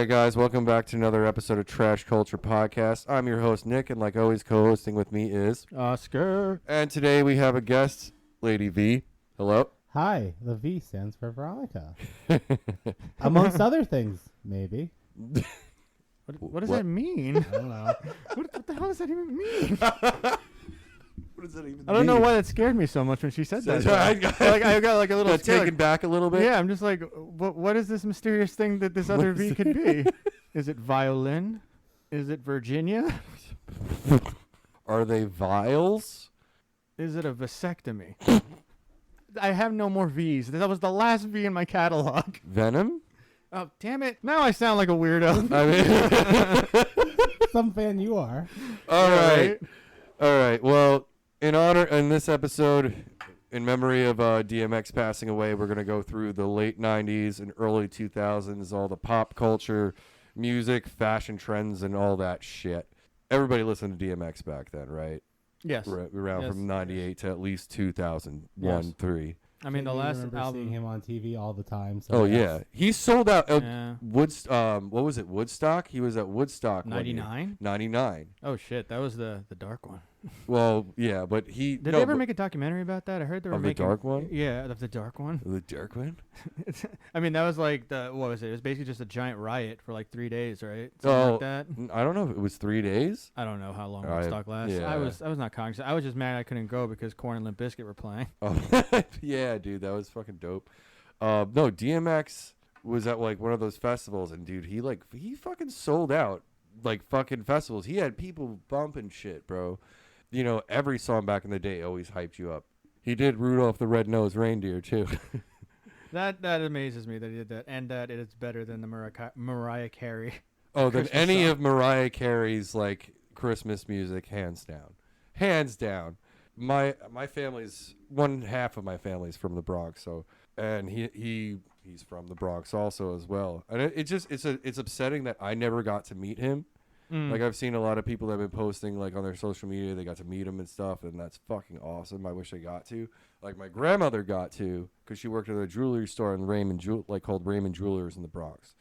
right, guys, welcome back to another episode of Trash Culture Podcast. I'm your host, Nick, and like always, co-hosting with me is Oscar. And today we have a guest, Lady V. Hello. Hi. The V stands for Veronica. Amongst other things, maybe. What does that mean? I don't know. What the hell does that even mean? What does that even mean? I don't know why that scared me so much when she said that. I got like a little taken back a little bit. Yeah, I'm just like, what is this mysterious thing that this other V could be? Is it violin? Is it Virginia? Are they vials? Is it a vasectomy? I have no more V's. That was the last V in my catalog. Venom? Oh, damn it. Now I sound like a weirdo. I mean, Some fan you are. All right. All right. Well, in this episode, in memory of DMX passing away, we're going to go through the late 90s and early 2000s, all the pop culture, music, fashion trends, and all that shit. Everybody listened to DMX back then, right? Yes. Around from 98 to at least 2001, Yes. 3. I mean, the last remember album. seeing him on TV all the time. So Oh, yeah. He sold out. Yeah. What was it? Woodstock? He was at Woodstock. 99? 99. Oh, shit. That was the dark one. Well, yeah, but he... Did they ever make a documentary about that? I heard they were Of making... the dark one? Yeah, of the dark one. The dark one? I mean, that was like what was it? It was basically just a giant riot for like 3 days, right? Something like that. I don't know if it was 3 days. I don't know how long I- Woodstock lasts. yeah. I was not cognizant. I was just mad I couldn't go because Korn and Limp Bizkit were playing. Oh, yeah, dude, that was fucking dope. No, DMX was at like one of those festivals, and dude, he fucking sold out like fucking festivals. He had people bumping shit, bro. You know, every song back in the day always hyped you up. He did Rudolph the Red-Nosed Reindeer too. That amazes me that he did that, and that it is better than the Mariah Carey. Oh, than Christmas any song. of Mariah Carey's like Christmas music, hands down, hands down. My family's one half of my family's from the Bronx, so and he's from the Bronx also as well, and it's upsetting that I never got to meet him. Like I've seen a lot of people that have been posting like on their social media, they got to meet him and stuff, and that's fucking awesome. I wish I got to. Like my grandmother got to, because she worked at a jewelry store in called Raymond Jewelers in the Bronx,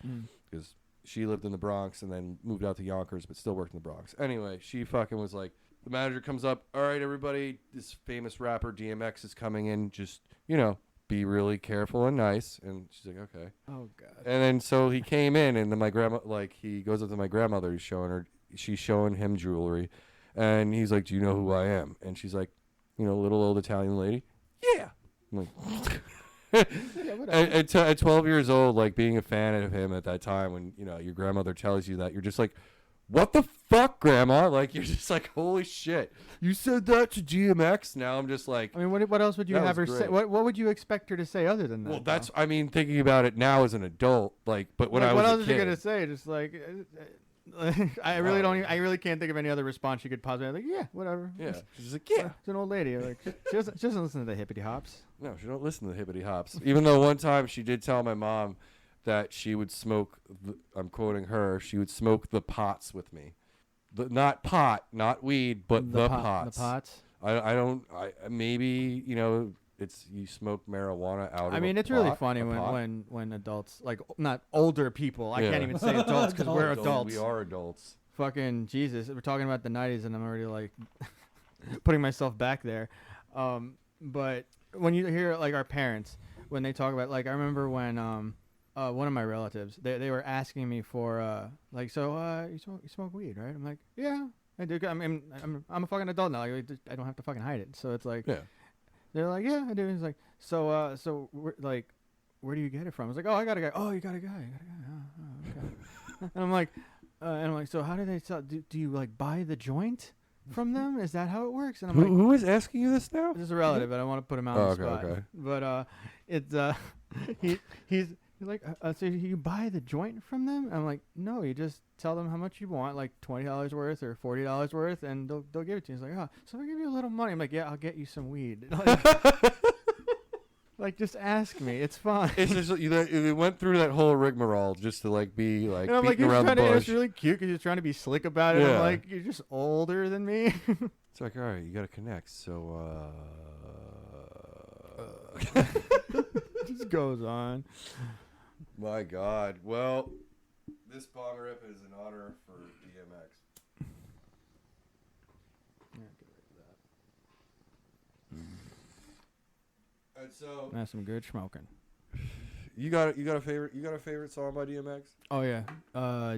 because she lived in the Bronx and then moved out to Yonkers, but still worked in the Bronx. Anyway, she fucking was like, the manager comes up, all right, everybody, this famous rapper DMX is coming in, just be really careful and nice. And she's like, okay. Oh god. And then so he came in, and then my grandma, like, he goes up to my grandmother, she's showing him jewelry, and he's like, do you know who I am? And she's like, little old Italian lady. Yeah. I'm like, at 12 years old, like being a fan of him at that time, when your grandmother tells you that, you're just like, what the fuck, grandma? Like, you're just like, holy shit, you said that to DMX. Now I'm just like, I mean, what else would you have her say? What would you expect her to say other than that? well, that's, I mean, thinking about it now as an adult, like, but when I was what a else is she kid, gonna say? Just like, I really can't think of any other response she could possibly like. Yeah, whatever. yeah, she's like, yeah. It's an old lady. Like she doesn't listen to the hippity hops. No, she don't listen to the hippity hops. Even though one time she did tell my mom that she would smoke, I'm quoting her, she would smoke the pots with me. Not pot, not weed, but the pots. The pots. Maybe, it's you smoke marijuana out of I mean, a it's really pot, funny a pot. when adults, like, not older people. I Yeah. can't even say adults because we're adults. We are adults. Fucking Jesus. We're talking about the 90s and I'm already like putting myself back there. But when you hear like our parents, when they talk about, like, I remember when one of my relatives, they were asking me for like, so you smoke weed, right? I'm like, yeah, I do. I mean, I'm a fucking adult now. Like, I don't have to fucking hide it. So it's like, Yeah. they're like, yeah, I do. He's like, so like, where do you get it from? I was like, oh, I got a guy. Oh, you got a guy. Oh, okay. and I'm like, so how do they sell? Do you like buy the joint from them? Is that how it works? And I'm like, Who is asking you this now? this is a relative, but I don't want to put him out on the spot. Okay. But it's he's like, so you buy the joint from them? I'm like, no, you just tell them how much you want, like $20 worth or $40 worth, and they'll give it to you. He's like, oh, so if I give you a little money, I'm like, yeah, I'll get you some weed. Like, just ask me, it's fine. It's just they went through that whole rigmarole just to like be like And I'm like, beating around the bush. it's really cute because you're trying to be slick about it. Yeah. I'm like, you're just older than me. It's like, all right, you got to connect. So, Just goes on. my God. Well, This bong rip is in honor for DMX. Yeah, get rid of that. And so That's some good smoking. you got a favorite song by DMX? Oh yeah,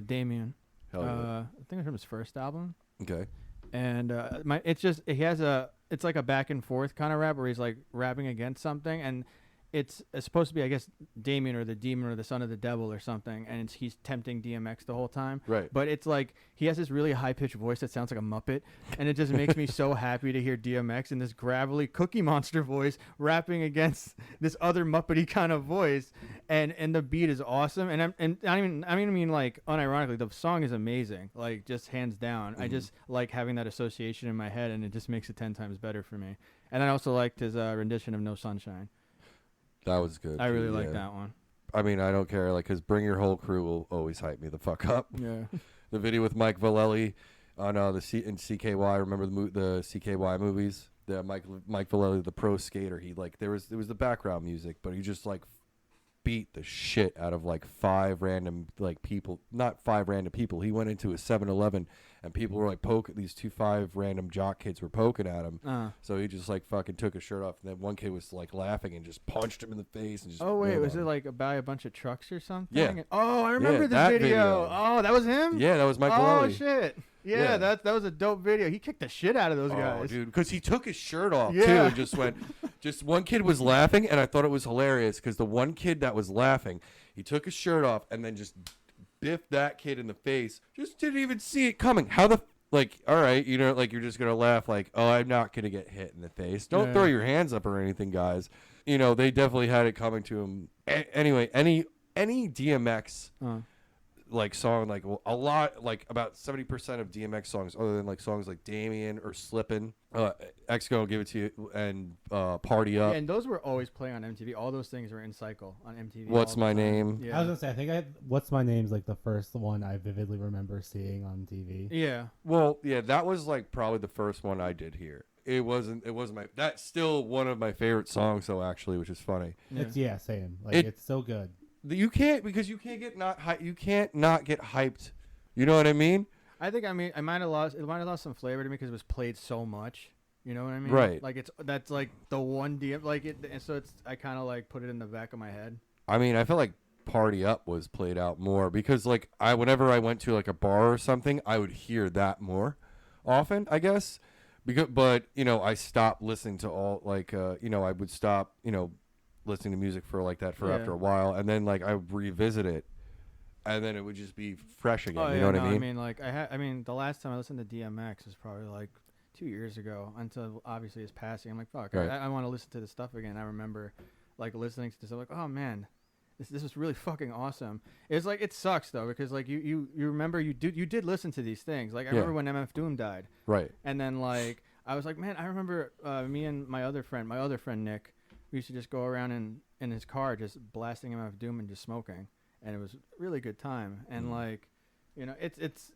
Damien. Hell yeah. I think it's from his first album. Okay. And it's like a back and forth kind of rap where he's like rapping against something, and it's supposed to be, I guess, Damien or the demon or the son of the devil or something, and he's tempting DMX the whole time. Right. But it's like he has this really high pitched voice that sounds like a Muppet, and it just makes me so happy to hear DMX in this gravelly Cookie Monster voice rapping against this other Muppety kind of voice, and the beat is awesome. And I mean like unironically, the song is amazing, like just hands down. I just like having that association in my head, and it just makes it 10 times better for me. And I also liked his rendition of No Sunshine. That was good. I really like that one. I mean, I don't care, like, because Bring Your Whole Crew will always hype me the fuck up. Yeah. The video with Mike Vallely on in CKY. Remember the CKY movies? The Mike Vallely, the pro skater. He like there was the background music, but he just like beat the shit out of like 5 random like people. Not 5 random people. He went into a 7-Eleven and people were like poking. These 5 random jock kids were poking at him. So he just like fucking took his shirt off, and then one kid was like laughing and just punched him in the face and just. Oh wait, was it like about a bunch of trucks or something? Yeah. Oh, I remember this that video. Oh, that was him. Yeah, that was Mike Oh Vallely. shit. Yeah, that was a dope video. He kicked the shit out of those guys. Oh, dude, because he took his shirt off too Yeah. and just went. Just one kid was laughing, and I thought it was hilarious because the one kid that was laughing, he took his shirt off and then just biffed that kid in the face. Just didn't even see it coming. How the like? All right, you know, like you're just gonna laugh like, oh, I'm not gonna get hit in the face. Don't throw your hands up or anything, guys. You know, they definitely had it coming to him. Anyway, any DMX. Like song, like a lot, like about 70% of DMX songs, other than like songs like Damien or Slippin', X Gonna Give It To You, and Party Up. Yeah, and those were always playing on MTV. All those things were in cycle on MTV. What's My Name? Yeah. I was gonna say, What's My Name's like the first one I vividly remember seeing on TV. Yeah. Well, yeah, that was like probably the first one I did hear. It wasn't my. That's still one of my favorite songs, though. Actually, which is funny. It's same. Like it's so good. You can't you can't not get hyped. You know what I mean? I think it might have lost some flavor to me because it was played so much. You know what I mean? Right. Like that's like the one DM like it, and so I kind of like put it in the back of my head. I mean, I feel like Party Up was played out more because like whenever I went to like a bar or something, I would hear that more often, I guess. But you know, I stopped listening to all like you know, I would stop, you know, listening to music for like that after a while, and then like I would revisit it, and then it would just be fresh again. You know what I mean? I mean, like the last time I listened to DMX was probably like 2 years ago. Until obviously his passing, I'm like, fuck, right. I want to listen to this stuff again. I remember like listening to this, I'm like, oh man, this is really fucking awesome. It's like it sucks though because like you remember you did listen to these things. Like I remember when MF Doom died, right? And then like I was like, man, I remember me and my other friend Nick. We used to just go around in his car just blasting him out Doom and just smoking, and it was a really good time. And like, you know, it's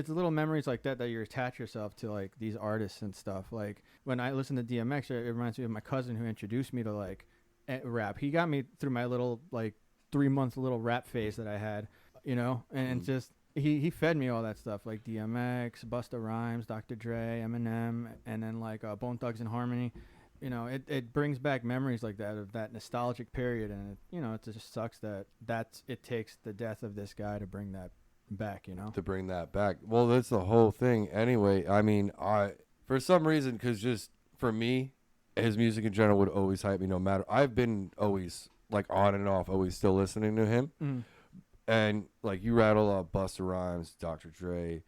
little memories like that you attach yourself to like these artists and stuff. Like when I listen to DMX, it reminds me of my cousin who introduced me to like rap. He got me through my little like 3-month little rap phase that I had, you know, and just he fed me all that stuff like DMX, Busta Rhymes, Dr. Dre, Eminem, and then like Bone Thugs and Harmony. You know, it brings back memories like that of that nostalgic period, and it, you know, it just sucks that it takes the death of this guy to bring that back. You know, to bring that back. Well, that's the whole thing. Anyway, I mean, for some reason, because just for me, his music in general would always hype me. No matter, I've been always like on and off, always still listening to him, and like you rattle off Busta Rhymes, Dr. Dre,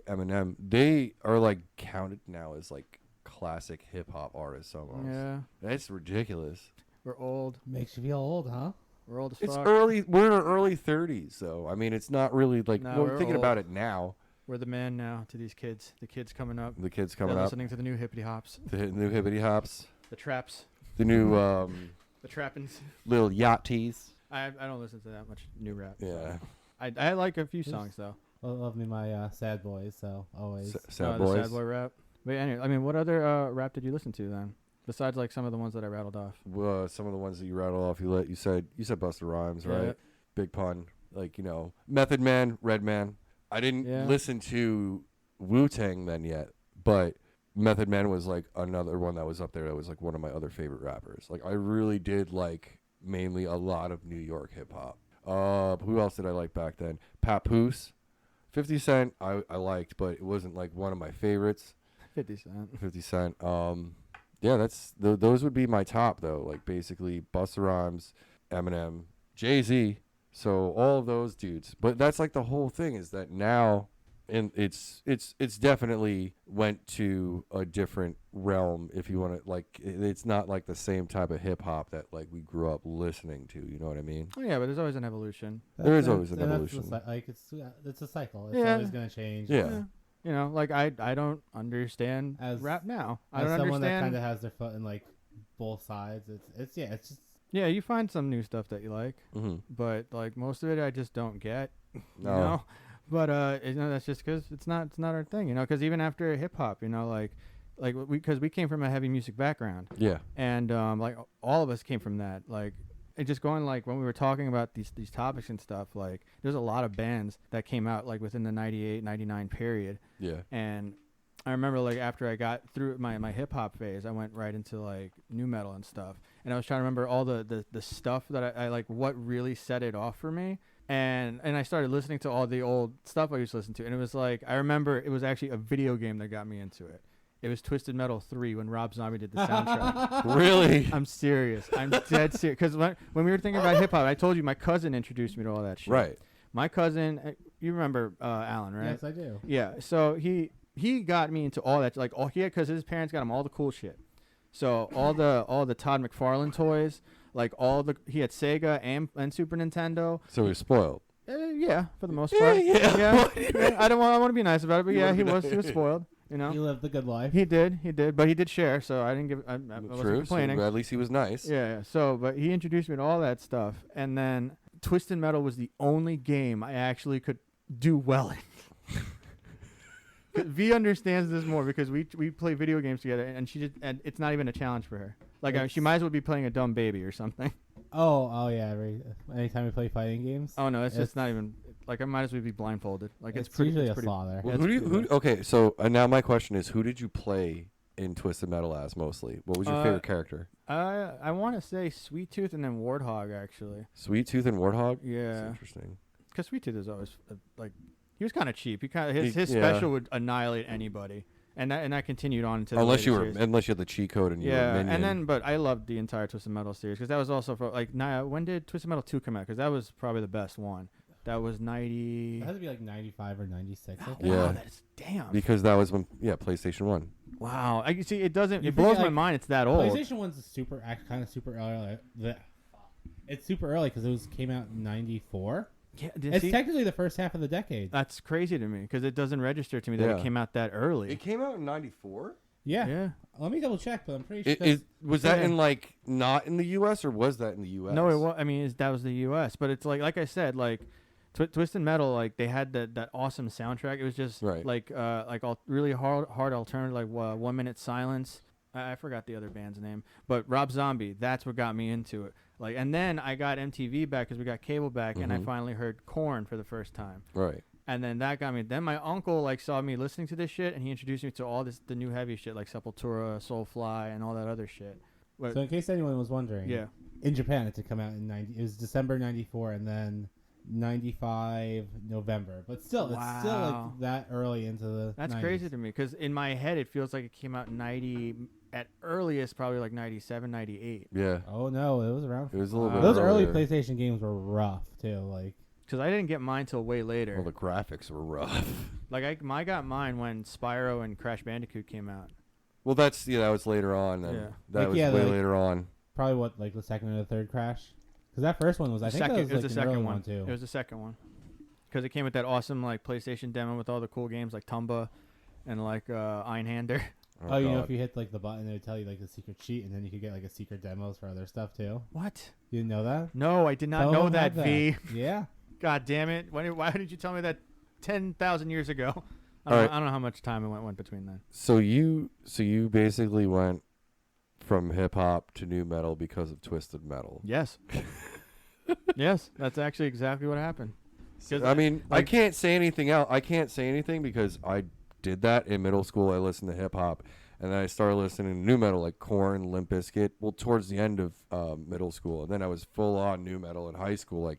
Eminem. They are like counted now as like classic hip hop artists almost. Yeah, that's ridiculous. We're old. Makes you feel old, huh? We're old as it's fuck. Early. We're in our early 30s, so I mean, it's not really like we're thinking about it now. We're the man now to these kids. The kids coming up. The kids coming They're up. listening to the new hippity hops. The new hippity hops. The traps. The new the trappings. Little yachties. I don't listen to that much new rap. Yeah. So. I like a few songs though. I love me my sad boys, so always sad boys. The sad boy rap. But anyway, I mean, what other rap did you listen to then? Besides like some of the ones that I rattled off. Some of the ones that you rattled off, you said Busta Rhymes, right? Yeah. Big Pun. like, you know, Method Man, Redman. I didn't Yeah. listen to Wu-Tang then yet, but Method Man was like another one that was up there that was like one of my other favorite rappers. Like I really did like mainly a lot of New York hip hop. Who else did I like back then? Papoose. 50 Cent I liked, but it wasn't like one of my favorites. 50 Cent. 50 Cent. Yeah, that's those would be my top though. Like basically Busta Rhymes, Eminem, Jay-Z. So all of those dudes. But that's like the whole thing is that now, and it's definitely went to a different realm. If you want to, like, it's not like the same type of hip hop that like we grew up listening to. You know what I mean? Oh yeah, but there's always an evolution. There is always an and that's evolution. like it's a cycle. It's Yeah. always gonna change. Yeah. You know, like I don't understand As- rap now. I As don't someone that kind understand. of has their foot in like both sides, it's just Yeah, you find some new stuff that you like, Mm-hmm. but like most of it I just don't get. No. You know? But you know, that's just because it's not our thing. You know, because even after hip hop, you know, like because we came from a heavy music background, Yeah. and like all of us came from that. Like it just going like when we were talking about these topics and stuff, like there's a lot of bands that came out like within the 98, 99 period, Yeah. and I remember like after I got through my hip hop phase, I went right into like new metal and stuff, and I was trying to remember all the stuff that I like, what really set it off for me. And I started listening to all the old stuff I used to listen to, and it was like I remember it was actually a video game that got me into it. It was Twisted Metal 3 when Rob Zombie did the soundtrack. Really? I'm serious. I'm dead serious. Because when we were thinking about hip hop, I told you my cousin introduced me to all that shit. Right. My cousin, you remember Alan, right? yes, I do. Yeah. So he got me into all that, like all he had, because his parents got him all the cool shit. So all the Todd McFarlane toys. Like he had Sega and Super Nintendo. So he was spoiled. Yeah, for the most Yeah, part. yeah. Yeah. I want to be nice about it, but You yeah, wanna he be was nice. spoiled. You He know, lived the good life. he did, but he did share, so I didn't give. I wasn't True. complaining. So at least he was nice. Yeah. So, but he introduced me to all that stuff, and then Twisted Metal was the only game I actually could do well in. V understands this more because we play video games together, and and it's not even a challenge for her. Like she might as well be playing a dumb baby or something. Oh yeah. Anytime we play fighting games, Oh no, it's just not even like I might as well be blindfolded. Like it's pretty. usually It's a pretty. slaughter. Well, Yeah, who okay, so now my question is, who did you play in Twisted Metal as mostly? What was your favorite character? I want to say Sweet Tooth and then Warthog actually. Sweet Tooth and Warthog? Yeah. That's interesting. Because Sweet Tooth is always like he was kind of cheap. He kind of his Yeah. special would annihilate anybody, and that continued on into the Unless you later were series. unless you had the cheat code and you were a Yeah, minion. and then but I loved the entire Twisted Metal series because that was also for like when did Twisted Metal 2 come out? Because that was probably the best one. That was 90. It had to be like 95 or 96. I think. Yeah. Wow, that's damn. because that was when PlayStation 1. Wow, I see. It doesn't. You It blows think, my like, mind. It's that old. PlayStation 1's kind of super early. It's super early because came out in 94. Yeah, It's technically the first half of the decade. that's crazy to me because it doesn't register to me that Yeah. it came out that early. It came out in 94? Yeah. Yeah. Let me double check, but I'm pretty sure. Was that Yeah. in like not in the US or was that in the US? No, it was. I mean, that was the U.S. But it's like I said, like Twisted Metal, like they had that awesome soundtrack. It was just Right. like all really hard alternative, like 1 Minute Silence. I forgot the other band's name, but Rob Zombie. That's what got me into it. Like, and then I got MTV back because we got cable back, and I Mhm. finally heard Korn for the first time. Right. And then that got me. Then my uncle like saw me listening to this shit, and he introduced me to all the new heavy shit like Sepultura, Soulfly, and all that other shit. But, So in case anyone was wondering, yeah. in Japan it had come out in 90. It was December 94 and then 95 November. But still, it's still Wow. like that early into the That's 90s. crazy to me because in my head it feels like it came out in 90 at earliest probably like 97, 98. Yeah. Oh no, it was around. It was a little Wow. bit Those early earlier. PlayStation games were rough too. Like Because I didn't get mine till way later. Well, the graphics were rough. Like I got mine when Spyro and Crash Bandicoot came out. Well, that was later on. Then. Yeah. That Like, was yeah, way like- later on. probably what like the second or the third Crash. Because that first one was I think that was it was like the an early second one one too. It was the second one. Because it came with that awesome like PlayStation demo with all the cool games like Tumba and like Einhander. Oh, you know, God. if you hit like the button, it would tell you like the secret sheet, and then you could get like a secret demos for other stuff too. What? You didn't know that? No, I did not Some of know them that, have V. Yeah. God damn it. Why did you tell me that 10,000 years ago? I All right. don't know how much time it went between then. So you basically went from hip hop to new metal because of Twisted Metal. Yes. Yes, that's actually exactly what happened. I mean, I can't say anything else. I can't say anything because I did that in middle school. I listened to hip hop, and then I started listening to new metal like Korn, Limp Bizkit. Well, towards the end of middle school, and then I was full on new metal in high school, like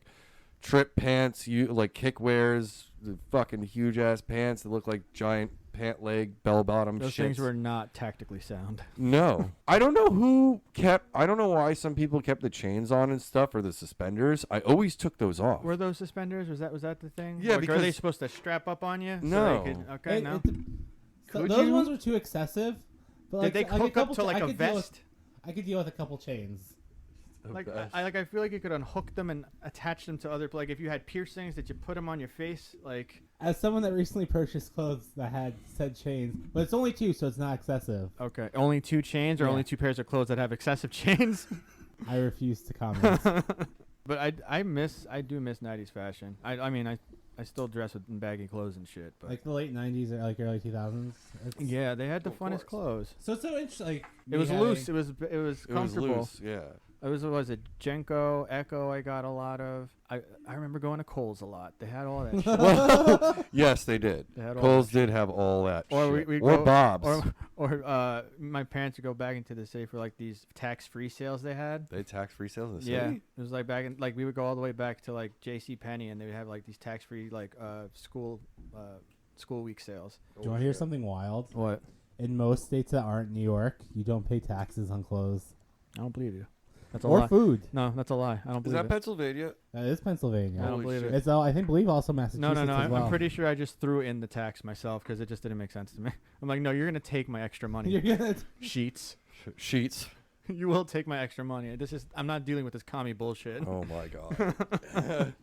trip pants, like kick wears, the fucking huge ass pants that look like giant pant leg bell bottom. Those things were not tactically sound. No, I don't know I don't know why some people kept the chains on and stuff or the suspenders. I always took those off. Were those suspenders? Was that the thing? Yeah, like, because are they supposed to strap up on you? No. So they could, okay, no. Those ones were too excessive. But Did they hook up to like a vest? I could deal with a couple chains. Like I feel like you could unhook them and attach them to other. Like if you had piercings, that you put them on your face. Like as someone that recently purchased clothes that had said chains, but it's only 2, so it's not excessive. Okay, only 2 chains or only 2 pairs of clothes that have excessive chains. I refuse to comment. But I do miss 90s fashion. I mean I still dress with baggy clothes and shit. But like the late 90s or like early 2000s. Yeah, they had the funnest clothes. So it's so interesting. Like it was loose. It was comfortable. It was loose, yeah. It was it Jenko, Echo I got a lot of. I remember going to Kohl's a lot. They had all that shit. Well, yes, they did. Kohl's did have all that or shit. Or Bob's. Or my parents would go back into the city for like these tax-free sales they had. They tax-free sales in the city? Yeah. It was like back in, like we would go all the way back to like J.C. Penney and they would have like these tax-free like school week sales. Do you want to hear something wild? What? In most states that aren't New York, you don't pay taxes on clothes. I don't believe you. That's a or lie. Food. No, that's a lie. I don't believe it. Is that Pennsylvania? That is Pennsylvania. I don't believe it. It's believe also Massachusetts. No. As well. I'm pretty sure I just threw in the tax myself because it just didn't make sense to me. I'm like, no, you're gonna take my extra money. You're gonna Sheets. Sheets. You will take my extra money. I'm not dealing with this commie bullshit. Oh my god.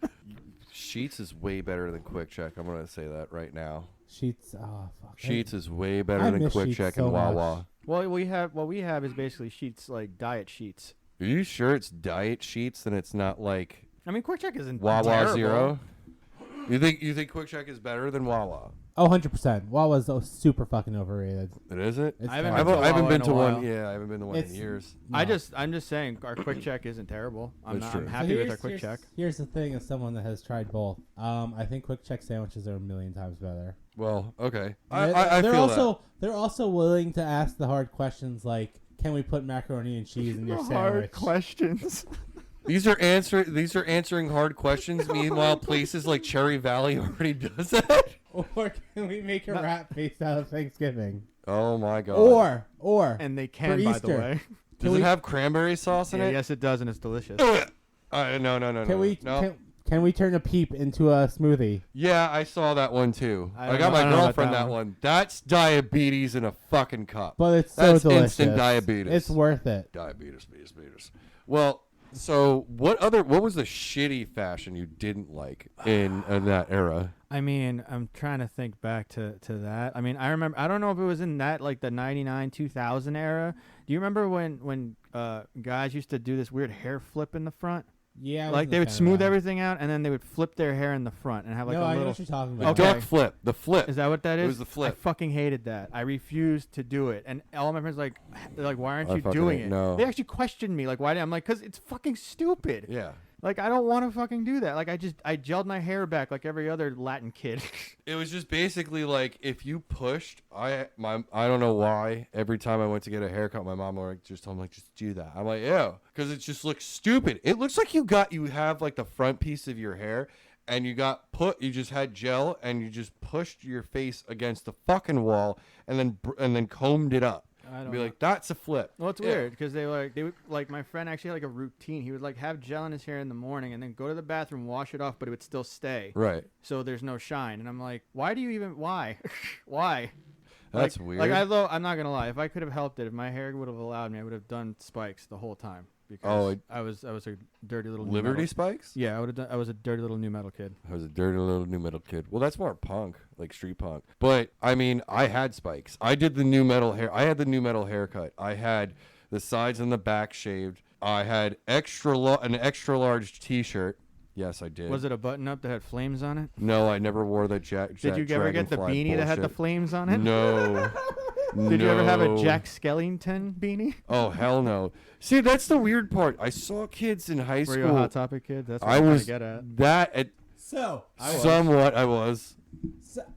Sheets is way better than Quick Check. I'm gonna say that right now. Sheets. Oh fuck. Sheets is way better than Quick Check and Wawa. Well, what we have is basically sheets like diet sheets. Are you sure it's diet sheets and it's not like? I mean, Quick Check isn't Wawa terrible. Zero. You think Quick Check is better than Wawa? Oh, 100%. Wawa's super fucking overrated. It isn't. It's I haven't terrible. been to one. Yeah, I haven't been to one in years. No. I'm just saying our Quick Check isn't terrible. I'm true. happy with our Quick Check. Here's the thing: as someone that has tried both, I think Quick Check sandwiches are a million times better. Well, okay. I feel also that. they're also willing to ask the hard questions like, can we put macaroni and cheese in your sandwich? Hard questions. These are answering hard questions. Meanwhile, places like Cherry Valley already does that. Or can we make a rat based out of Thanksgiving? Oh my god. Or and they can, by the way. Does it have cranberry sauce in it? Yes, it does, and it's delicious. No. Can we turn a peep into a smoothie? Yeah, I saw that one too. I got I my don't know about girlfriend that that one. That's diabetes in a fucking cup. But it's That's so delicious. instant diabetes. It's worth it. Diabetes. Well, so what was the shitty fashion you didn't like in that era? I mean, I'm trying to think back to that. I mean, I remember. I don't know if it was in that like the 99, 2000 era. Do you remember when guys used to do this weird hair flip in the front? Yeah, like they would smooth everything out and then they would flip their hair in the front and have like I a know little. what you're talking The about. duck flip. The flip. Is that what that is? It was the flip. I fucking hated that. I refused to do it, and all my friends like, why aren't I you fucking doing hate- it? no. They actually questioned me like, why? I'm like, cause it's fucking stupid. Yeah. Like I don't want to fucking do that. Like I gelled my hair back like every other Latin kid. It was just basically like if you pushed, I don't know why. Every time I went to get a haircut, my mom would just told me like just do that. I'm like, yeah, because it just looks stupid. It looks like you have like the front piece of your hair, and you just had gel, and you just pushed your face against the fucking wall, and then combed it up. I don't Be know. like, that's a flip. Well, it's Yeah. weird because they would like my friend actually had like a routine. He would like have gel in his hair in the morning and then go to the bathroom, wash it off, but it would still stay. Right. So there's no shine. And I'm like, why? Why? That's like, weird. Like I'm not gonna lie. If I could have helped it, if my hair would have allowed me, I would have done spikes the whole time because I was a dirty little Liberty new metal. Spikes? Yeah, I was a dirty little new metal kid. I was a dirty little new metal kid. Well, that's more punk, like street punk. But I mean, I had spikes. I did the new metal hair. I had the new metal haircut. I had the sides and the back shaved. I had an extra large T-shirt. Yes, I did. Was it a button up that had flames on it? No, I never wore the Jack. Did you ever get the Dragonfly beanie that had the bullshit. flames on it? No. Did you ever have a No. Jack Skellington beanie? Oh hell no! See, that's the weird part. I saw kids in high Were school. you a Hot Topic kid? That's what I I'm trying was to get at. that at So Somewhat, I was.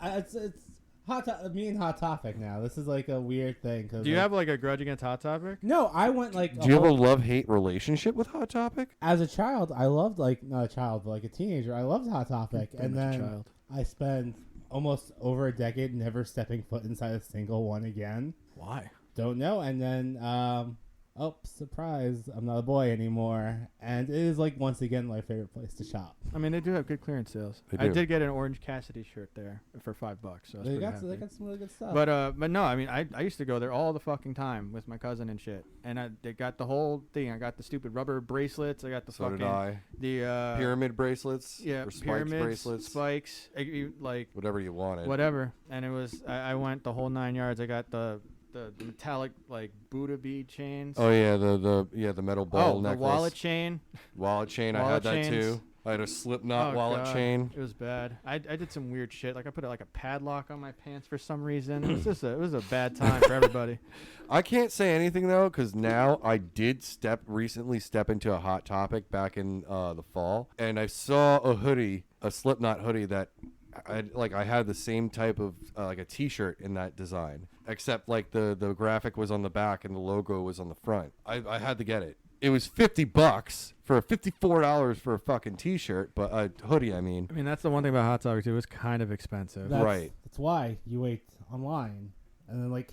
it's me and Hot Topic now. This is like a weird thing. Do you have like a grudge against Hot Topic? No, I went like. Do you have a love-hate relationship with Hot Topic? As a child, I loved not a child, but like a teenager, I loved Hot Topic, and then I spent almost over a decade never stepping foot inside a single one again. Why? Don't know. And then, oh, surprise, I'm not a boy anymore. And it is like once again my favorite place to shop. I mean, they do have good clearance sales. They I do. did get an Orange Cassidy shirt there for $5. So They got some really good stuff. But no, I mean, I used to go there all the fucking time with my cousin and shit. And they got the whole thing. I got the stupid rubber bracelets. I got the So fucking did I. the Pyramid bracelets. yeah, or spiked pyramids, bracelets. spikes, like Whatever you wanted. whatever. And it was I went the whole 9 yards. I got the metallic like Buddha bead chains. Oh yeah, the metal ball necklace. The wallet chain. Wallet chain. I Wallet had that chains. too. I had a Slipknot Oh, wallet God. chain. It was bad. I did some weird shit. Like I put like a padlock on my pants for some reason. It was a bad time for everybody. I can't say anything though, because now I did recently step into a Hot Topic back in the fall, and I saw a Slipknot hoodie that I had the same type of like a T-shirt in that design, except like the graphic was on the back and the logo was on the front. I had to get it. It was $50 for $54 for a fucking T-shirt, but a hoodie. I mean, that's the one thing about Hot Topic too. It was kind of expensive. Right. That's why you wait online, and then like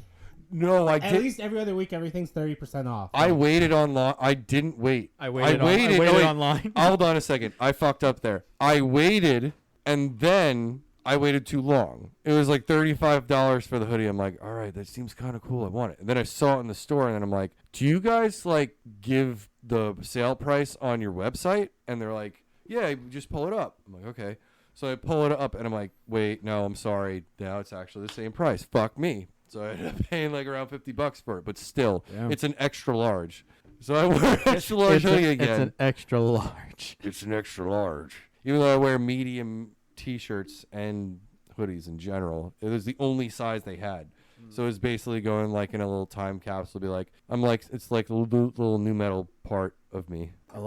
no, I at did. least every other week everything's 30% off. I waited online. I didn't wait. I waited oh, wait. online. Hold on a second. I fucked up there. I waited, and then I waited too long. It was like $35 for the hoodie. I'm like, all right, that seems kind of cool. I want it. And then I saw it in the store, and then I'm like, do you guys like give the sale price on your website? And they're like, yeah, just pull it up. I'm like, okay. So I pull it up, and I'm like, wait, no, I'm sorry. Now it's actually the same price. Fuck me. So I ended up paying like around $50 for it, but still, Damn. it's an extra large. So I wear an extra large hoodie again. It's an extra large. It's an extra large. Even though I wear medium T-shirts and hoodies in general, it was the only size they had. So it was basically going like in a little time capsule. Be like, it's like a little new metal part of me. I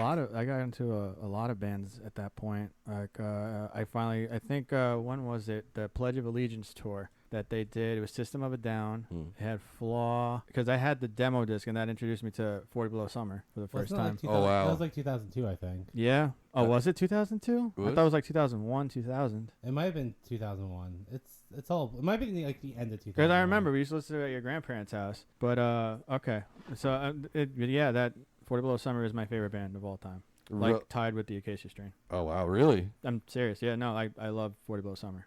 got into a lot of bands at that point. Like I think when was it? The Pledge of Allegiance tour that they did. It was System of a Down. It had Flaw, because I had the demo disc, and that introduced me to 40 Below Summer for the first time. Like Oh, wow. That was like 2002, I think. Yeah. Oh, was it 2002? I What? thought it was like 2001, 2000. It might have been 2001. It's all. It might be like the end of 2000. Because I remember we used to listen to it at your grandparents' house. But okay, so yeah, that 40 Below Summer is my favorite band of all time. Like tied with the Acacia Strain. Oh wow, really? I'm serious. Yeah, no, I love 40 Below Summer.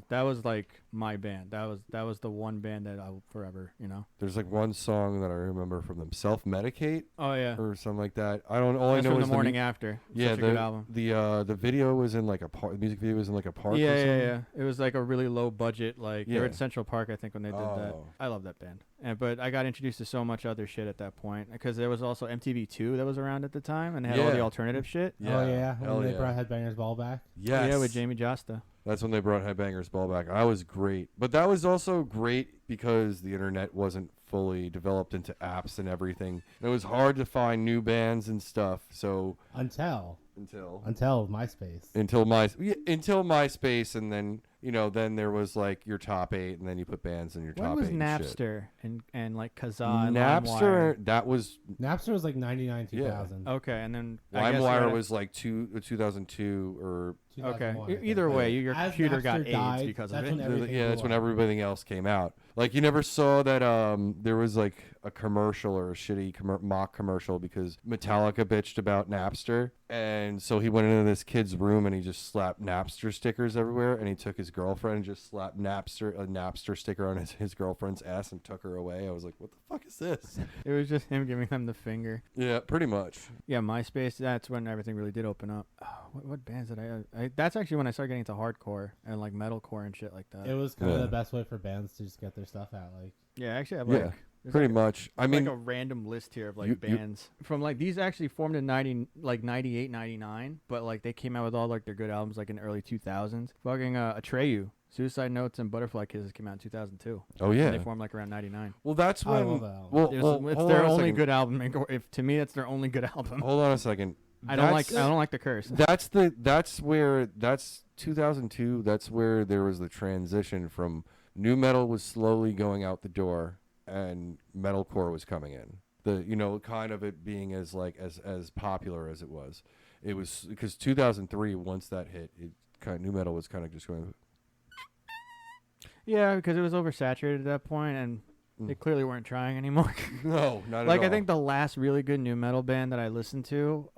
That was like my band. That was the one band that I'll forever, There's like one song that I remember from them, Self Medicate Oh yeah. or something like that. I don't. All That's I know from is the morning after. Yeah, Such a good album. the video was in like a park. The music video was in like a park. Yeah, or yeah, something. yeah. It was like a really low budget. Like they were in Yeah. Central Park, I think, when they did that. Oh. I love that band. But I got introduced to so much other shit at that point, because there was also MTV2 that was around at the time, and they had all the Yeah. alternative shit. Oh yeah, Hell when they yeah. brought Headbangers Ball back. Yes. Yeah, with Jamie Josta. That's when they brought Headbangers Ball back. I was great. But that was also great because the internet wasn't fully developed into apps and everything. And it was hard to find new bands and stuff. So Until MySpace. until MySpace, and then then there was like your top 8, and then you put bands in your When top was 8 and shit. Napster and like Kazaa and Napster, LimeWire? that was Napster was like 99, 2000. Okay, and then I guess you LimeWire gotta- was like 2002 or 2001, I think. Either way, your As computer got Napster AIDS died, because of that's it. when everything yeah, that's blew when up. everything else came out. Like you never saw that there was like a commercial or a shitty mock commercial because Metallica bitched about Napster, and so he went into this kid's room and he just slapped Napster stickers everywhere, and he took his girlfriend and just slapped a Napster sticker on his girlfriend's ass and took her away. I was like, what the fuck is this? It was just him giving them the finger. Yeah, pretty much. Yeah, MySpace. That's when everything really did open up. Oh, what bands did I? That's actually when I started getting into hardcore and like metalcore and shit like that. It was kind of Yeah. the best way for bands to just get their stuff out. Like Yeah, actually, I have Yeah, like there's pretty like much. I mean, like a random list here of like you- bands from like these actually formed in 98, 99, but like they came out with all like their good albums like in the early 2000s. Fucking Atreyu, Suicide Notes, and Butterfly Kisses came out in 2002. oh And yeah. they formed like around 99. Well, that's I when. love that album. Well, It's hold their on a only second. good album. If to me, that's their only good album. Hold on a second. I don't like the curse. That's 2002, that's where there was the transition from new metal was slowly going out the door and metalcore was coming in. The kind of it being as popular as it was. It was because 2003, once that hit, it kind of new metal was kind of just going. Yeah, because it was oversaturated at that point, and they clearly weren't trying anymore. No, not at all. Like, I think the last really good new metal band that I listened to,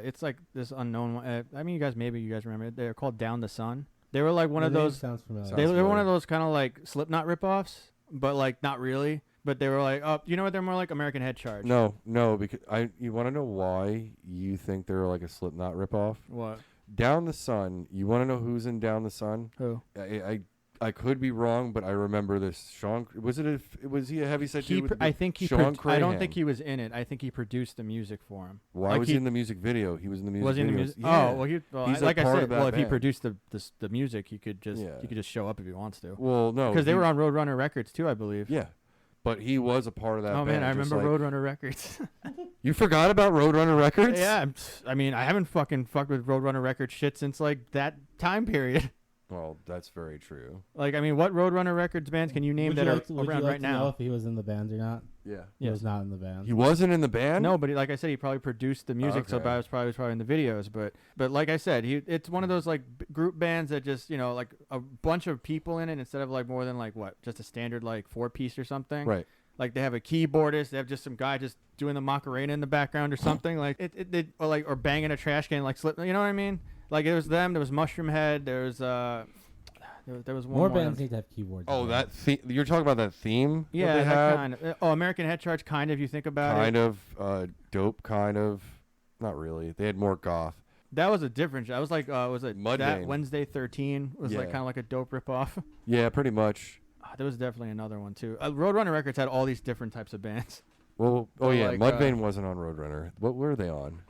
it's like this unknown one. I mean, you guys remember it. They're called Down the Sun. They were like one of those. Sounds familiar. They were one of those kind of like Slipknot ripoffs, but like not really. But they were like, oh, you know what? They're more like American Head Charge. No, because you want to know why you think they're like a Slipknot ripoff? What? Down the Sun. You want to know who's in Down the Sun? Who? I could be wrong, but I remember this. Sean, was he a heavy-set dude? I think he. Sean I don't think he was in it. I think he produced the music for him. Why like was he in the music video? He was in the music. Was he in the music? Yeah. Oh, well, He's like I part said, of that well, if he band. produced the music, he could just show up if he wants to. Well, no, because they were on Roadrunner Records too, I believe. Yeah, but he was a part of that. Oh band, man, I remember like, Roadrunner Records. You forgot about Roadrunner Records? Yeah, I mean, I haven't fucked with Roadrunner Records shit since like that time period. Well, that's very true. Like, I mean, what Roadrunner Records bands can you name that are around right now? Know if he was in the band or not? Yeah, He was not in the band. he wasn't in the band. No, but like I said, he probably produced the music, so Okay. I was probably in the videos. But like I said, it's one of those like group bands that just like a bunch of people in it instead of like more than like just a standard like 4-piece or something. Right. Like they have a keyboardist, they have just some guy just doing the Macarena in the background or something like or banging a trash can like Slip. You know what I mean? Like it was them. There was Mushroom Head. There was there was one more more bands need to have keyboards. Oh, that you're talking about that theme? Yeah, that they that had? kind of. Oh, American Head Charge, kind of. You think about Kind it. of dope, kind of. Not really. They had more goth. That was a different. I was like, was it Mudvayne. that Wednesday 13 was like Yeah. kind of like a dope ripoff. Yeah, pretty much. There was definitely another one too. Roadrunner Records had all these different types of bands. Well, So, yeah, like, Mudvayne wasn't on Roadrunner. What were they on?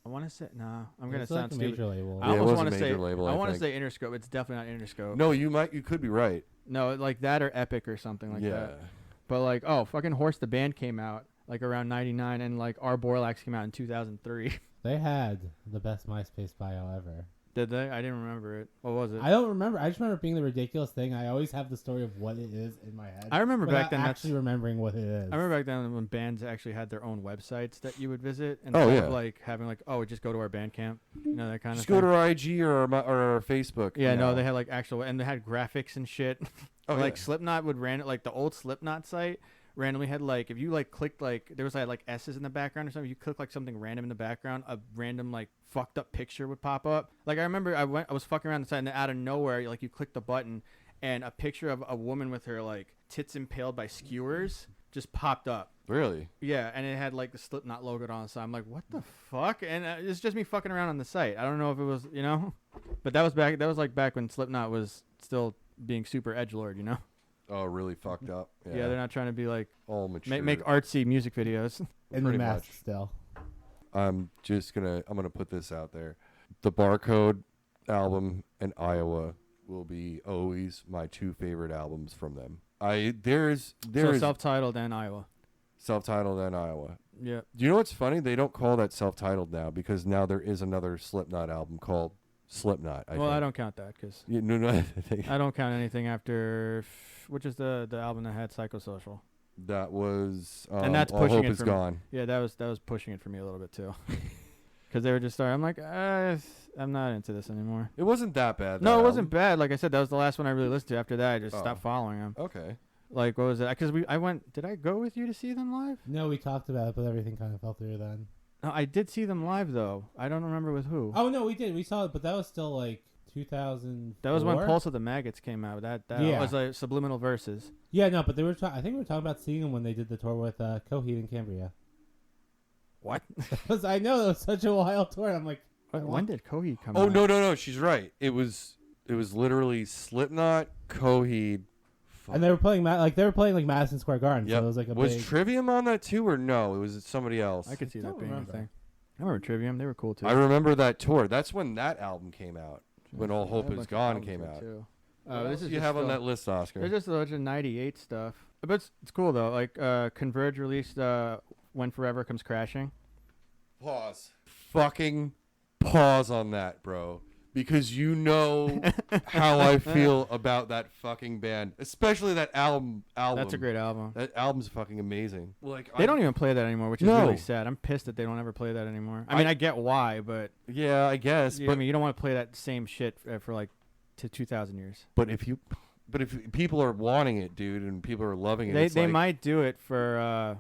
I want to say I'm gonna It's like sound a stupid. major label. I Yeah, it almost was a want to say major label, I I want to think. say Interscope. It's definitely not Interscope. No, you could be right. No, like that or Epic or something like yeah. that. But like, fucking Horse the Band came out like around 99, and like Our Borlax came out in 2003. They had the best MySpace bio ever. Did they? I didn't remember it. What was it? I don't remember. I just remember it being the ridiculous thing. I always have the story of what it is in my head. I remember back then. Actually remembering what it is. I remember back then when bands actually had their own websites that you would visit, and Oh, yeah. like having like, just go to our Bandcamp, that kind Just of go thing. to our IG or our Facebook. Yeah, now. no, they had like actual, and they had graphics and shit. Oh, like yeah. Slipknot would like the old Slipknot site randomly had like, if you like clicked like there was like S's in the background or something, you click like something random in the background, a random like fucked up picture would pop up. Like I remember I was fucking around the site, and out of nowhere, like you click the button, and a picture of a woman with her like tits impaled by skewers just popped up. Really? Yeah, and it had like the Slipknot logo on the side. I'm like, what the fuck? And it's just me fucking around on the site. I don't know if it was, but that was back when Slipknot was still being super edgelord, Oh, really fucked up. Yeah, they're not trying to be like all mature. make artsy music videos. in the pretty mask much. still. I'm gonna put this out there. The Barcode album and Iowa will be always my two favorite albums from them. There's So self-titled and Iowa. self-titled and Iowa. Yeah. Do you know what's funny? They don't call that self-titled now because now there is another Slipknot album called Slipknot. I don't count that because Yeah, no, I think I don't count anything after, which is the album that had Psychosocial. that was And that's All pushing Hope it Is for me. Gone. Yeah, that was pushing it for me a little bit too. Because they were just starting. I'm like, I'm not into this anymore. It wasn't that bad. No, that it wasn't album. bad. Like I said, that was the last one I really listened to. After that, I just Oh. stopped following them. Okay. Like, what was it? Because I went. Did I go with you to see them live? No, we talked about it, but everything kind of fell through then. No, I did see them live though. I don't remember with who. Oh no, we did. We saw it, but that was still like 2000. That was when Pulse of the Maggots came out. That Yeah. was like Subliminal Verses. Yeah, no, but they were. I think we were talking about seeing them when they did the tour with Coheed and Cambria. What? Because I know that was such a wild tour. I'm like, When did Coheed come Oh out? no! She's right. It was literally Slipknot, Coheed. and they were playing like Madison Square Garden. Yep. So it was like a was big. Trivium on that too, or no? It was somebody else. I could see that don't being remember. a thing. I remember Trivium. They were cool too. I remember that tour. That's when that album came out. When All They had Hope a Is bunch of Gone albums came there, out. too. What This else is do you just have on still- that list, Oscar? There's just a bunch of '98 stuff, but it's cool though. Like Converge released "When Forever Comes Crashing." Pause. Fucking pause on that, bro. because you know how I feel about that fucking band, especially that album. That's a great album. That album's fucking amazing. Like They don't even play that anymore, which is No. really sad. I'm pissed that they don't ever play that anymore. I mean, I get why, but Yeah, I guess. I mean, you don't want to play that same shit for like to 2,000 years. But if people are wanting it, dude, and people are loving it, They might do it for.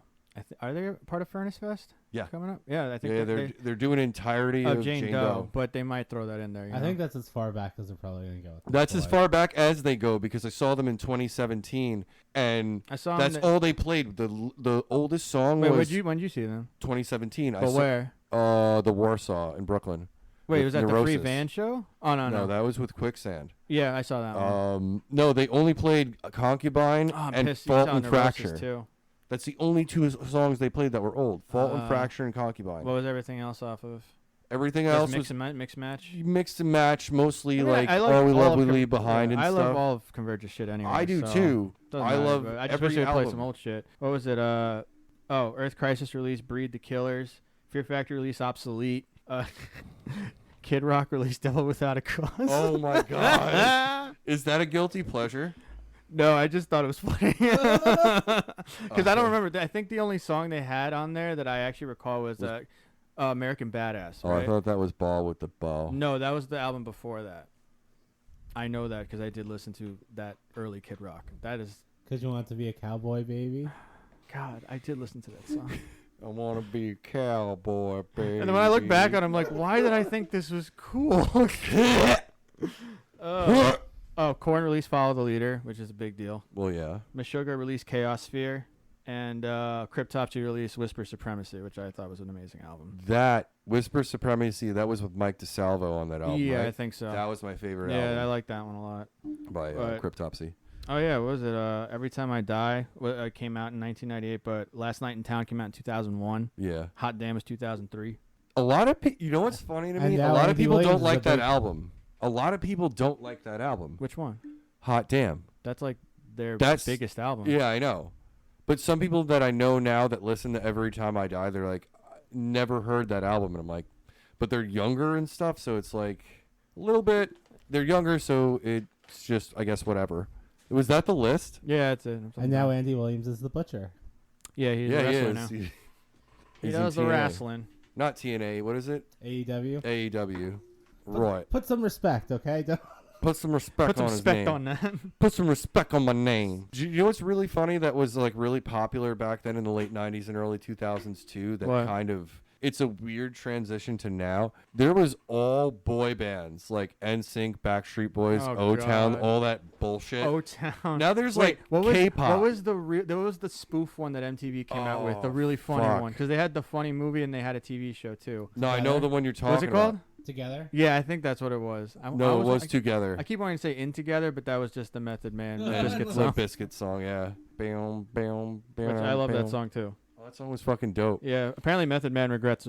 Are they part of Furnace Fest? Yeah. Coming up. Yeah, I think. Yeah, they're doing entirety of Jane Doe. But they might throw that in there. I think that's as far back as they're probably gonna go. That's as far back as they go because I saw them in 2017, and I saw that's all they played. The oldest song Wait, was when did you see them? 2017. But where? The Warsaw in Brooklyn. Wait, with was that the Neurosis. Free Van show? Oh no, No, that was with Quicksand. Yeah, I saw that one. No, they only played Concubine I'm and pissed. Fault You saw and Neurosis Fracture. too. That's the only two songs they played that were old. Fault and Fracture and Concubine. What was everything else off of? Everything Just else mix was mix match. mixed and match, mostly I mean, like I All We all Love of We Con- Leave Behind and I stuff. love all of Converge's shit anyway. I do so too. doesn't I matter, love but I just every wish they'd play album. some old shit. What was it? Earth Crisis released Breed the Killers. Fear Factory released Obsolete. Kid Rock released Devil Without a Cause. Oh my god. Is that a guilty pleasure? No, I just thought it was funny. Because I don't Okay. remember. I think the only song they had on there that I actually recall was American Badass. Oh, Right? I thought that was Ball with the Bow. No, that was the album before that. I know that because I did listen to that early Kid Rock. That is... Because you want to be a cowboy, baby. God, I did listen to that song. I want to be a cowboy, baby. And then when I look back on it, I'm like, why did I think this was cool? Korn released Follow the Leader, which is a big deal. Well, yeah. Meshuggah released Chaos Sphere. And Cryptopsy released Whisper Supremacy, which I thought was an amazing album. That Whisper Supremacy, that was with Mike DeSalvo on that album, Yeah, right? I think so. That was my favorite yeah, album. I like that one a lot. By but- Cryptopsy. Oh, yeah, what was it? Every Time I Die came out in 1998, but Last Night in Town came out in 2001. Yeah. Hot Damn is 2003. A lot of people, you know what's funny to And me? A now lot of Andy people Williams don't is like a that big- album. A lot of people don't like that album. Which one? Hot Damn. That's like their That's- biggest album. Yeah, I know. But some people that I know now that listen to Every Time I Die, they're like, I never heard that album. And I'm like, but they're younger and stuff, so it's like a little bit, they're younger, so it's just, I guess, whatever. Was that the list? Yeah, it's it. And now Andy Williams is the butcher. Yeah, he's Yeah, a he wrestler is. now. He He he's in does the TNA. wrestling. Not TNA. What is it? AEW. AEW. Right. Put some respect, okay? Don't- Put some respect Put some on his respect name. on that. Put some respect on my name. Do you know what's really funny that was like really popular back then in the late 90s and early 2000s too? That What? kind of, it's a weird transition to now. There was all boy bands like NSYNC, Backstreet Boys, Oh, O-Town, God. all that bullshit. O-Town. Now there's Wait, like K-pop. What was there was the spoof one that MTV came out with, the Oh, really funny fuck. one, because they had the funny movie and they had a TV show too. No, I know the one you're talking What's it called? about. Together. Yeah, I think that's what it was. No, it was Together. I keep wanting to say In Together, but that was just the Method Man Yeah, Biscuit Limp song. Bizkit song, yeah. Bam, bam, bam, Which I love that bam. song too. Oh, that song was fucking dope. Yeah, apparently Method Man regrets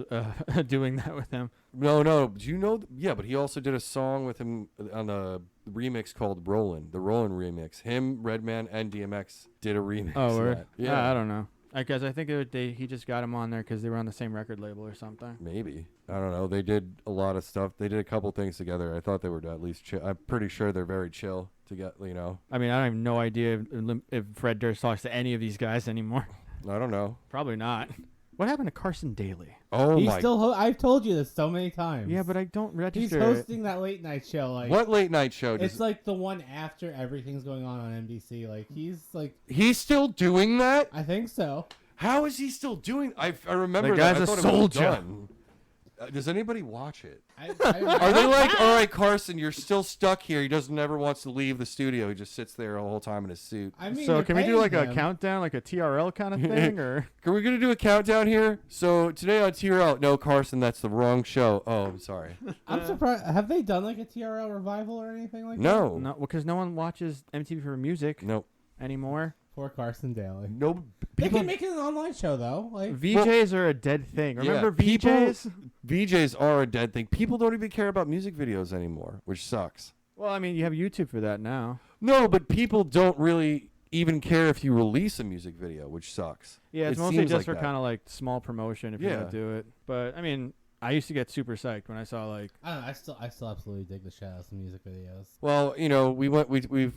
doing that with him. No. Do you know? Yeah, but he also did a song with him on a remix called Rollin', the Rollin' remix. Him, Redman, and DMX did a remix. Oh, of word. that. Yeah, I don't know. I guess I think he just got him on there because they were on the same record label or something. maybe. I don't know. They did a lot of stuff. They did a couple things together. I thought they were at least chill. I'm pretty sure they're very chill to get, you know. I mean, I have no idea if Fred Durst talks to any of these guys anymore. I don't know. Probably not. What happened to Carson Daly? Oh He's my. still. I've told you this so many times. Yeah, but I don't he's register it. hosting that late night show. Like What late night show? it's like the one after everything's going on NBC. Like He's still doing that? I think so. How is he still doing? I remember The that. guy's I a thought it was soldier. done. Does anybody watch it? I Are they like, all right, Carson, you're still stuck here. He doesn't never wants to leave the studio. He just sits there the whole time in his suit. I mean, So they're can we do paying like a him. countdown, like a TRL kind of thing, or? Are we going to do a countdown here? So today on TRL, no, Carson, that's the wrong show. Oh, I'm sorry. I'm surprised. Have they done like a TRL revival or anything like that? No. No, because no one watches MTV for music No. anymore. Poor Carson Daly. No. They People, can make it an online show though. Like VJs are a dead thing. Yeah, Remember people- VJs? VJs are a dead thing. People don't even care about music videos anymore, which sucks. Well, I mean, you have YouTube for that now. No, but people don't really even care if you release a music video, which sucks. Yeah, it's It mostly seems just like for that. kind of like small promotion if you Yeah. want to do it. But I mean, I used to get super psyched when I saw like. I don't know. I still absolutely dig the shit out of some music videos. Well,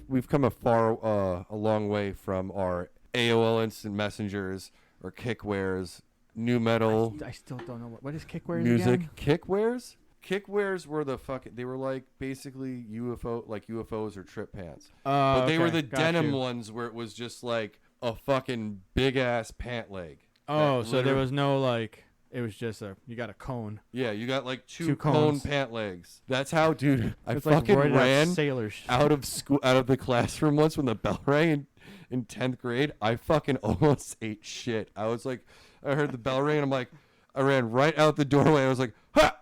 we've come a long way from our AOL Instant Messengers or Kickwares, new metal I still don't know what is Kickwares music. again? Kickwares? Kickwares were they were like basically UFOs or trip pants. But they were the denim ones where it was just like a fucking big ass pant leg. Oh, so there was no like. It was just you got a cone. Yeah, you got like two cone cones. pant legs. That's how, dude. I It's fucking like ran sailors. out of school, out of the classroom once when the bell rang in 10th grade. I fucking almost ate shit. I was like, I heard the bell ring, and I'm like, I ran right out the doorway. I was like, ha!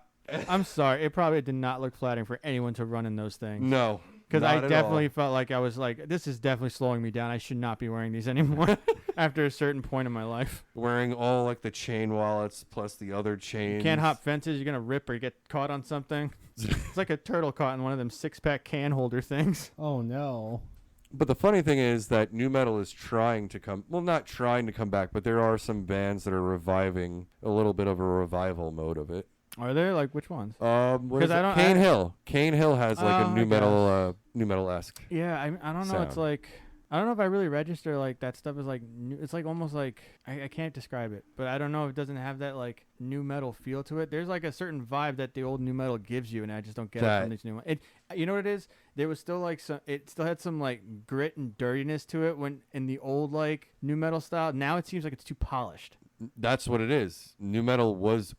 I'm sorry. It probably did not look flattering for anyone to run in those things. No. Because I definitely all. felt like I was like, this is definitely slowing me down. I should not be wearing these anymore after a certain point in my life. Wearing all like the chain wallets plus the other chains. You can't hop fences. You're going to rip or get caught on something. It's like a turtle caught in one of them 6-pack can holder things. Oh, no. But the funny thing is that new metal is trying to come, well, not trying to come back, but there are some bands that are reviving a little bit of a revival mode of it. Are there? Like, which ones? What is it? Cane Hill. Cane Hill has like a new metal-esque. Yeah, I don't know. Sound. It's like, I don't know if I really register like that stuff is like, it's like almost like, I can't describe it, but I don't know if it doesn't have that like new metal feel to it. There's like a certain vibe that the old new metal gives you, and I just don't get it from these new. You know what it is? There was still like it still had some like grit and dirtiness to it when in the old like new metal style. Now it seems like it's too polished. That's what it is. New metal was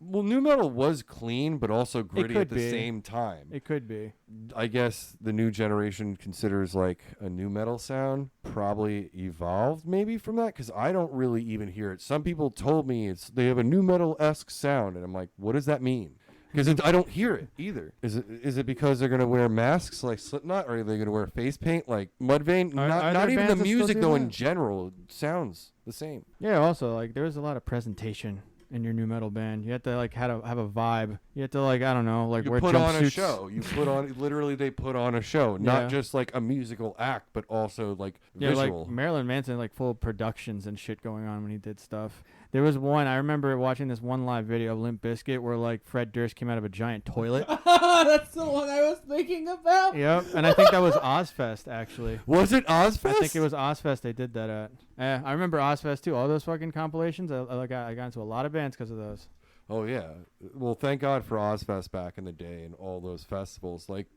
clean, but also gritty at the same time. It could be. I guess the new generation considers like a new metal sound probably evolved maybe from that, because I don't really even hear it. Some people told me they have a new metal-esque sound, and I'm like, what does that mean? Because I don't hear it either. Is it because they're gonna wear masks like Slipknot, or are they gonna wear face paint like Mudvayne? Not even the music though. In general, sounds the same. Yeah. Also, like there was a lot of presentation in your new metal band. You had to like have a vibe. You had to like I don't know like you wear put jumpsuits. on a show. You put on literally they put on a show, not just like a musical act, but also like visual. Like Marilyn Manson like full productions and shit going on when he did stuff. There was one, I remember watching this one live video of Limp Bizkit where like Fred Durst came out of a giant toilet. That's the one I was thinking about. Yep, and I think that was Ozfest actually. Was it Ozfest? I think it was Ozfest they did that at. I remember Ozfest too. All those fucking compilations. I got into a lot of bands because of those. Oh yeah. Well, thank God for Ozfest back in the day and all those festivals. Like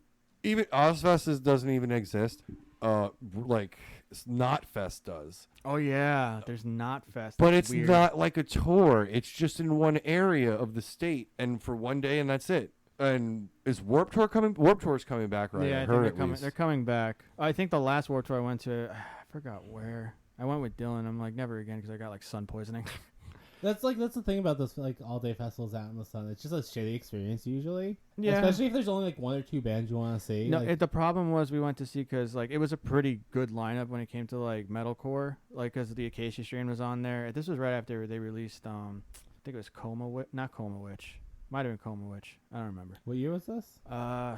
even Ozfest doesn't even exist. Like Knotfest does. Oh yeah, there's Knotfest. But it's weird. Not like a tour. It's just in one area of the state and for one day, and that's it. And is Warped Tour coming? Warped Tour's coming back, right? Yeah, I think they're coming. They're coming back. I think the last Warped Tour I went to, I forgot where. I went with Dylan. I'm like never again because I got like sun poisoning. That's the thing about those like all day festivals out in the sun. It's just a shitty experience usually. Yeah. Especially if there's only like one or two bands you want to see. No, like, the problem was we went to see because like it was a pretty good lineup when it came to like metalcore. Like because the Acacia Strain was on there. This was right after they released. I think it was not Coma Witch. Might have been Coma Witch. I don't remember. What year was this? I'm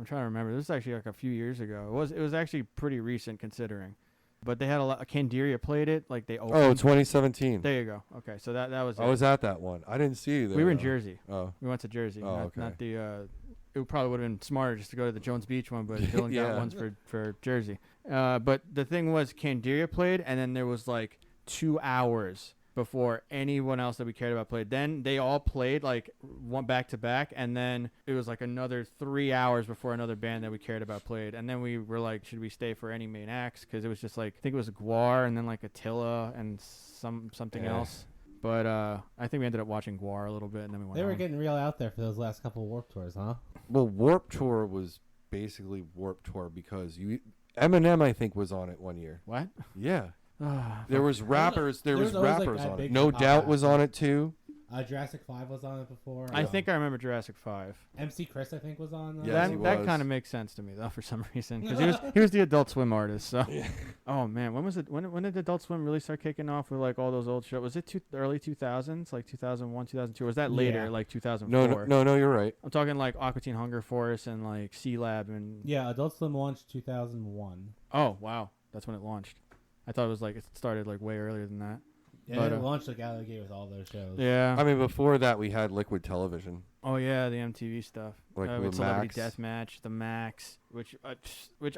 trying to remember. This was actually like a few years ago. It was actually pretty recent considering. But they had a lot. Candiria played it. Like they opened. Oh, 2017. There you go. Okay, so that was. I was at that one. I didn't see you there. We were in Jersey. Oh. We went to Jersey. Oh, okay. Not the. It probably would have been smarter just to go to the Jones Beach one, but Dylan got ones for Jersey. But the thing was, Candiria played, and then there was like 2 hours before anyone else that we cared about played. Then they all played like one back to back, and then it was like another 3 hours before another band that we cared about played. And then we were like, should we stay for any main acts? Because it was just like I think it was Guar and then like Attila and something else. But I think we ended up watching Guar a little bit, and then we went. They were home. getting real out there for those last couple of Warped Tours, huh? Well, Warped Tour was basically Warped Tour because Eminem I think was on it one year. What? Yeah. There was rappers. There was rappers like on it. No Doubt was on it too. Jurassic 5 was on it before. I think I remember Jurassic 5. MC Chris, I think, was on. Yes, that kind of makes sense to me though for some reason because he was the Adult Swim artist. So, oh man, when was it? When did Adult Swim really start kicking off with like all those old shows? Was it early 2000s, like 2001, 2002? Or was that later, like 2004? No, you're right. I'm talking like Aqua Teen Hunger Force and like C Lab and. Yeah, Adult Swim launched 2001. Oh wow, that's when it launched. I thought it was like it started like way earlier than that. Yeah, But, they launched like out of the gate with all those shows. Yeah. I mean, before that, we had Liquid Television. Oh yeah, the MTV stuff, Like with with Celebrity Max. Deathmatch, the Max, which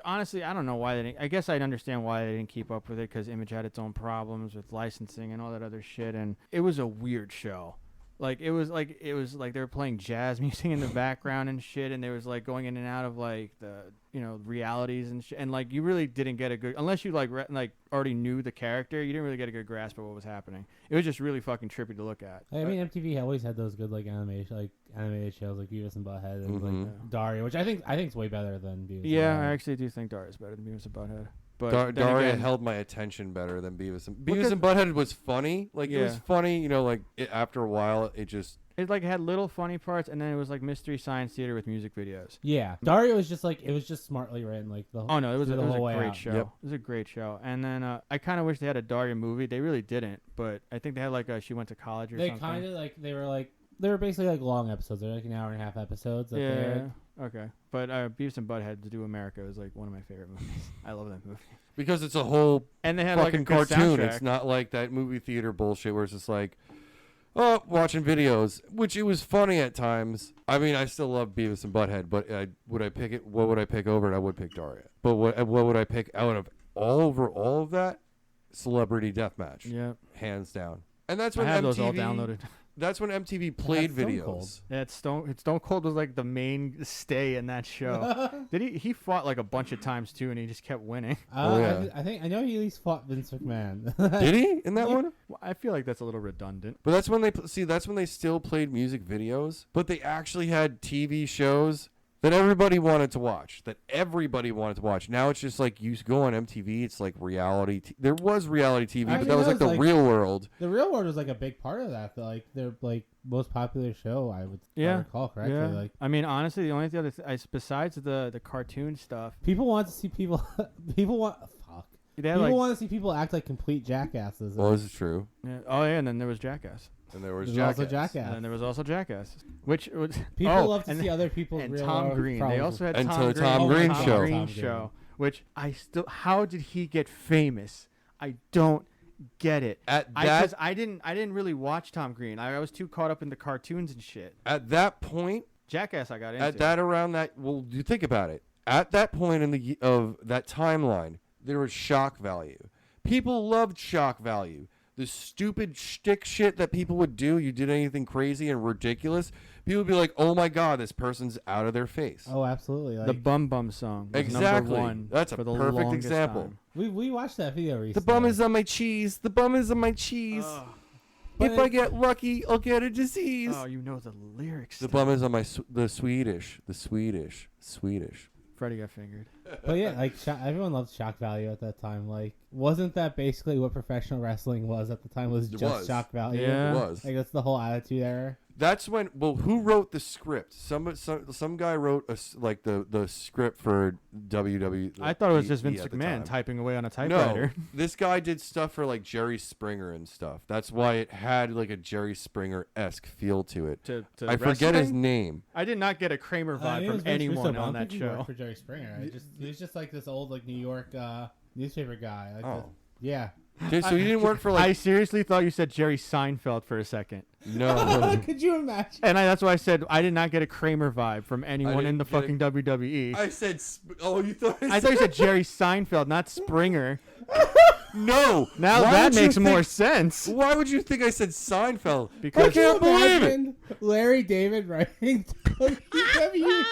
honestly I don't know why they didn't. I guess I'd understand why they didn't keep up with it because Image had its own problems with licensing and all that other shit, and it was a weird show. It was like they were playing jazz music in the background and shit, and they was like going in and out of like the realities and shit, and like you really didn't get a good unless you like already knew the character, you didn't really get a good grasp of what was happening. It was just really fucking trippy to look at. I mean, MTV always had those good like animated shows like Beavis and Butthead and like Daria, which I think is way better than Beavis. Yeah, and I Butthead. actually do think Daria's better than Beavis and Butthead. But Daria again, held my attention better than Beavis and Because- Butthead was funny. Like it was Yeah. funny, after a while it just it like had little funny parts, and then it was like Mystery Science Theater with music videos. Yeah, Daria was just like it was just smartly written. Like the Oh no, it was through a the whole way great out. show. Yep. It was a great show. And then I kind of wish they had a Daria movie. They really didn't, but I think they had like she went to college or They something. kind of they were basically like long episodes. They're like an hour and a half episodes. That they Yeah. aired. Okay. But Beavis and Butthead to Do America was like one of my favorite movies. I love that movie. because it's a whole And they had like a fucking good cartoon. soundtrack. It's not like that movie theater bullshit where it's just like, oh, watching videos, which it was funny at times. I mean, I still love Beavis and Butthead, but would I pick it? What would I pick over it? I would pick Daria. But what would I pick out of all of that? Celebrity Deathmatch, Yeah. hands down. And that's I when have MTV. those all downloaded. That's when MTV played Stone videos. Cold. Yeah, Stone Cold was like the main stay in that show. Did he fought like a bunch of times too, and he just kept winning. Oh, yeah. I know he at least fought Vince McMahon. Did he in that one? Well, I feel like that's a little redundant. But that's when that's when they still played music videos, but they actually had TV shows that everybody wanted to watch. Now it's just like you go on MTV, it's like reality. There was reality TV, I but mean, that was like the real world. The Real World was like a big part of that. Like their like most popular show, I would recall correctly. Yeah. Like I mean, honestly, the only thing besides the cartoon stuff, people want to see people. People want they had people like want to see people act like complete jackasses. Well, this is true. oh yeah, and then there was Jackass. And there was There's Jackass. also Jackass. And then there was also Jackass, which was People love to and see other people's and real Tom world Green. They problems. also had Until Tom the Green, Tom Green Tom show. Green Tom show, which I still. How did he get famous? I don't get it. Because I didn't really watch Tom Green. I was too caught up in the cartoons and shit. At that point, Jackass, I got into. at that around that, well, you think about it. At that point of that timeline, there was shock value. People loved shock value. The stupid shtick shit that people would do, you did anything crazy and ridiculous, people would be like, oh my God, this person's out of their face. Oh, absolutely. Like, The Bum Bum song. Was Exactly. Number one That's a for the perfect longest example. time. we watched that video recently. The bum is on my cheese. The bum is on my cheese. But If I get lucky, I'll get a disease. Oh, you know the lyrics. The still. bum is on my the Swedish. Freddie got fingered. But yeah, like everyone loved shock value at that time. Like, wasn't that basically what professional wrestling was at the time? Was It just was. shock value? Yeah. It was. Like that's the whole attitude era. That's when. Well, who wrote the script? Some guy wrote the script for WWE. I thought it was just at Vince the McMahon time. typing away on a No, typewriter. this guy did stuff for like Jerry Springer and stuff. That's why it had like a Jerry Springer-esque feel to it. to I forget his wrestling? name. I did not get a Kramer vibe from anyone on that He show. worked for Jerry Springer. He was just like this old like New York newspaper guy. Like Oh. yeah. Dude, so he didn't work for I like seriously thought you said Jerry Seinfeld for a second. no. Could you imagine? And that's why I said I did not get a Kramer vibe from anyone in didn't the get a- fucking WWE. I said. Oh, you thought? I thought you said Jerry Seinfeld, not Springer. No. Now Why that would you makes more think- sense. Why would you think I said Seinfeld? Because- I can't believe it. Imagine Larry David writing WWE.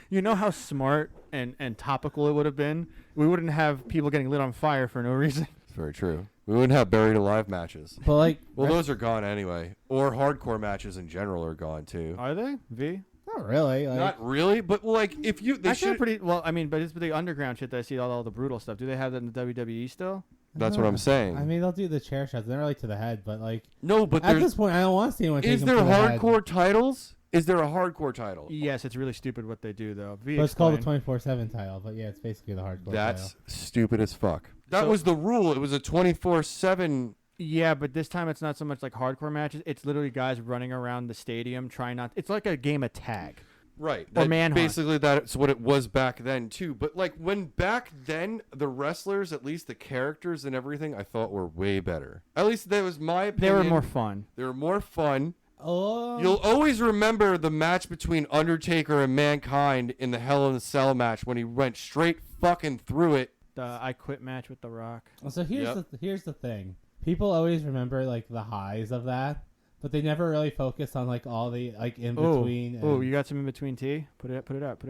You know how smart and topical it would have been? We wouldn't have people getting lit on fire for no reason. It's very true. We wouldn't have buried alive matches. But like, Well, those are gone anyway. Or hardcore matches in general are gone too. Are they? V? not really. Like, Not really, but like if you, they Actually, should. pretty well. I mean, but it's the underground shit that I see all the brutal stuff. Do they have that in the WWE still? That's what I'm saying. I mean, they'll do the chair shots. They're not really to the head, but like No, but at there's. this point, I don't want to see anyone. Is take there them to the head. hardcore titles? Is there a hardcore title? Yes, it's really stupid what they do though. V, But it's called the explain. 24/7 title. But yeah, it's basically the hardcore. That's title. stupid as fuck. That So- was the rule. It was a 24/7. Yeah, but this time it's not so much like hardcore matches. It's literally guys running around the stadium trying not. It's like a game of tag. Right. Or Manhunt. Basically, that's what it was back then, too. But, like, when back then, the wrestlers, at least the characters and everything, I thought were way better. At least that was my opinion. They were more fun. They were more fun. Oh. You'll always remember the match between Undertaker and Mankind in the Hell in a Cell match when he went straight fucking through it. The I Quit match with The Rock. So here's the thing. People always remember like the highs of that, but they never really focus on like all the like in between. Oh, you got some in between tea? Put it up.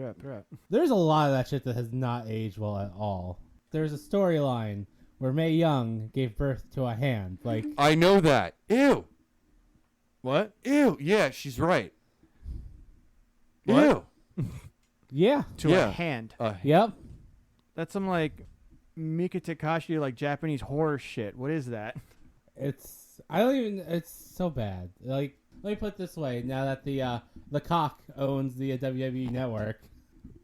There's a lot of that shit that has not aged well at all. There's a storyline where Mae Young gave birth to a hand. Like I know that. Ew. What? Ew. Yeah, she's right. What? Ew. yeah. To a hand. Yep. That's some like Mika Takashi like Japanese horror shit. What is that? It's so bad. Like let me put it this way, now that the cock owns the WWE network.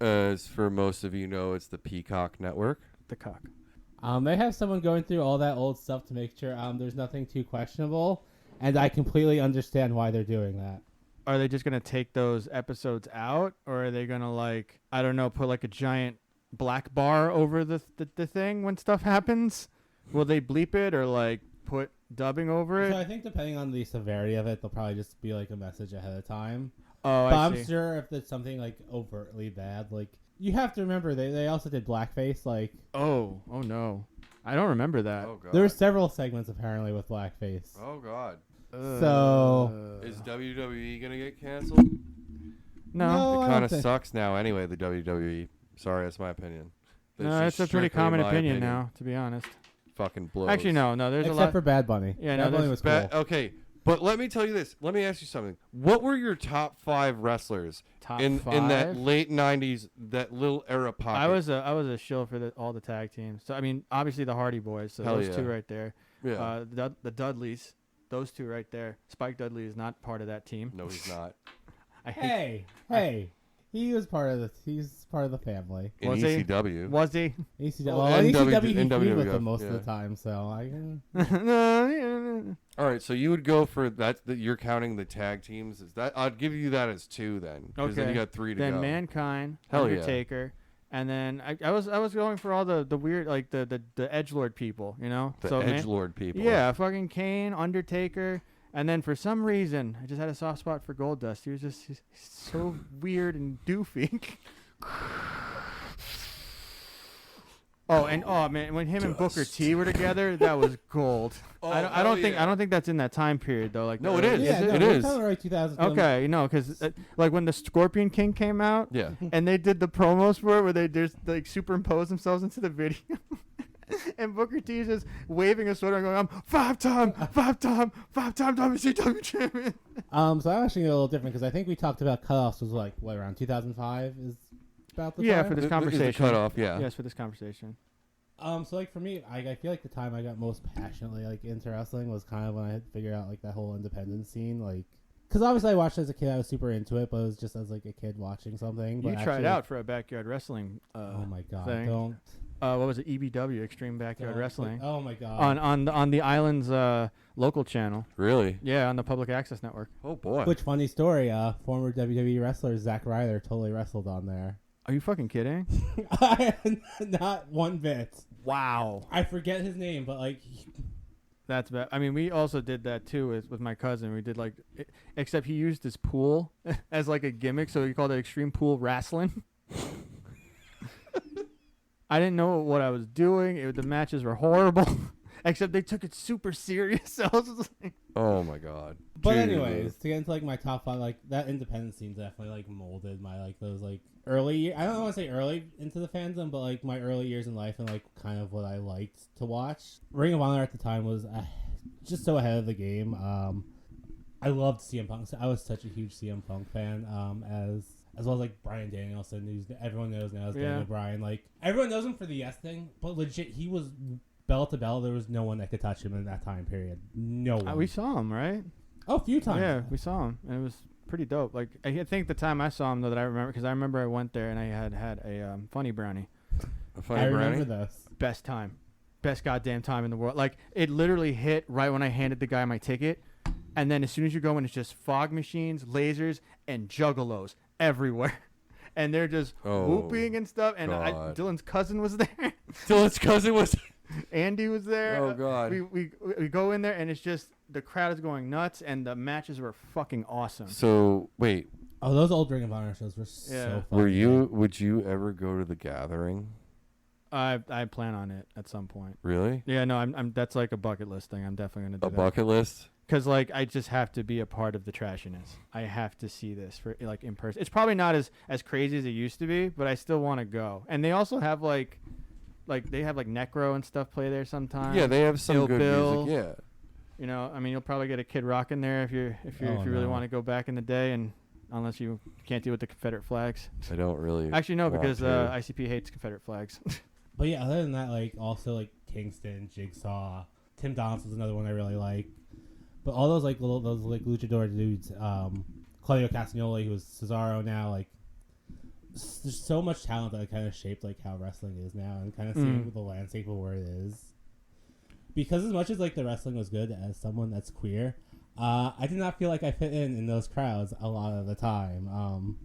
As for most of you know, it's the Peacock Network. The cock. They have someone going through all that old stuff to make sure there's nothing too questionable, and I completely understand why they're doing that. Are they just gonna take those episodes out, or are they gonna like I don't know, put like a giant black bar over the thing when stuff happens? Will they bleep it or like put dubbing over it? So I think depending on the severity of it, they'll probably just be like a message ahead of time. Oh, but I I'm see. sure if it's something like overtly bad, like you have to remember they also did blackface. Like Oh no, I don't remember that. Oh god. there were several segments apparently with blackface. Oh god. So Is WWE gonna get canceled? No. I It don't kind of think- sucks now anyway, the WWE. Sorry, that's my opinion. No, That's it's a just pretty strictly common my opinion now, to be honest. Fucking blows. Actually, no. There's a except lot. for Bad Bunny. Yeah, no, Bad Bunny there's was cool. Okay, but let me tell you this. Let me ask you something. What were your top 5 wrestlers Top in that five? late 90s, that little era pocket? I was a shill for all the tag teams. So I mean, obviously the Hardy Boys. So Hell those yeah. two right there. Yeah. The Dudleys. Those two right there. Spike Dudley is not part of that team. No, he's not. I hate. Hey, he was part of he's part of the family. In Was he? ECW. Was he? ECW, Well, well, ECW he in feud with WWF, them most of yeah. the time, so I can. All right, so you would go for that. You're counting the tag teams. Is that? I'd give you that as 2 then. 'Cause then you Okay. got 3 to Then go. Mankind, Hell yeah. Undertaker, and then I was going for all the weird like the edgelord people, you know. The so edgelord people. Yeah, fucking Kane, Undertaker, and then for some reason I just had a soft spot for Goldust. He was just he's so weird and doofy. Oh man, when him and Booker T were together, that was gold. Oh, I hell don't think yeah. that's in that time period though. Like No, it the- is. Yeah, no, It we're is. talking right 2000. Okay, no, because like when the Scorpion King came out, Yeah. and they did the promos for it where they just like superimpose themselves into the video. And Booker T is just waving a sword and going, I'm five-time WCW champion. So I'm actually a little different because I think we talked about cutoffs was like what around 2005 is about the Yeah, time? for this Is the conversation. cutoff, yeah. Yes, for this conversation. So like for me, I feel like the time I got most passionately like into wrestling was kind of when I had figured out like that whole independent scene, like because obviously I watched it as a kid, I was super into it, but it was just as like a kid watching something. But You tried actually, out for a backyard wrestling. Oh my god! thing. Don't. What was it? EBW, Extreme Backyard don't- Wrestling. Oh my god! On the island's local channel. Really? Yeah, on the public access network. Oh boy. Which funny story? Former WWE wrestler Zack Ryder totally wrestled on there. Are you fucking kidding? Not one bit. Wow. I forget his name, but like, That's bad. I mean, we also did that too with my cousin. We did like, except he used his pool as like a gimmick, so he called it Extreme Pool Wrestling. I didn't know what I was doing. The matches were horrible, except they took it super serious. I was just like, Oh my god. but Dude. anyways, to get into like my top 5, like that independent scene definitely like molded my like those like early. I don't want to say early into the fandom, but like my early years in life and like kind of what I liked to watch. Ring of Honor at the time was just so ahead of the game. I loved CM Punk. I was such a huge CM Punk fan. As well as like Bryan Danielson, who's everyone knows now as Daniel Bryan. Like everyone knows him for the Yes thing, but legit he was bell to bell. There was no one that could touch him in that time period. No one. we saw him, right? Oh, a few times. Yeah, we saw him, and it was pretty dope. Like I think the time I saw him though that I remember, because I remember I went there and I had a funny brownie. A funny I remember brownie? this. Best time, best goddamn time in the world. Like it literally hit right when I handed the guy my ticket, And then as soon as you go in, it's just fog machines, lasers, and juggalos everywhere. And they're just whooping and stuff. And Dylan's cousin was there. Dylan's cousin was. Andy was there. Oh God. We go in there and it's just the crowd is going nuts and the matches were fucking awesome. So wait. Oh, those old Ring of Honor shows were so fun. Would you ever go to the Gathering? I plan on it at some point. Really? Yeah, no, I'm that's like a bucket list thing. I'm definitely gonna do a that. bucket list. Because like I just have to be a part of the trashiness. I have to see this for like in person. It's probably not as crazy as it used to be, but I still want to go. And they also have like they have like Necro and stuff play there sometimes. Yeah, they have some Ill good Bill. music. Yeah. You know, I mean, you'll probably get a Kid Rock in there if you really want to go back in the day, and unless you can't deal with the Confederate flags. I don't really. Actually, no, because ICP hates Confederate flags. But yeah, other than that, like also like Kingston, Jigsaw, Tim Donaldson's another one I really like. But all those like those luchador dudes, Claudio Castagnoli, who was Cesaro now, like there's so much talent that kind of shaped like how wrestling is now, and kind of seeing the landscape of where it is. Because as much as like the wrestling was good, as someone that's queer, I did not feel like I fit in those crowds a lot of the time.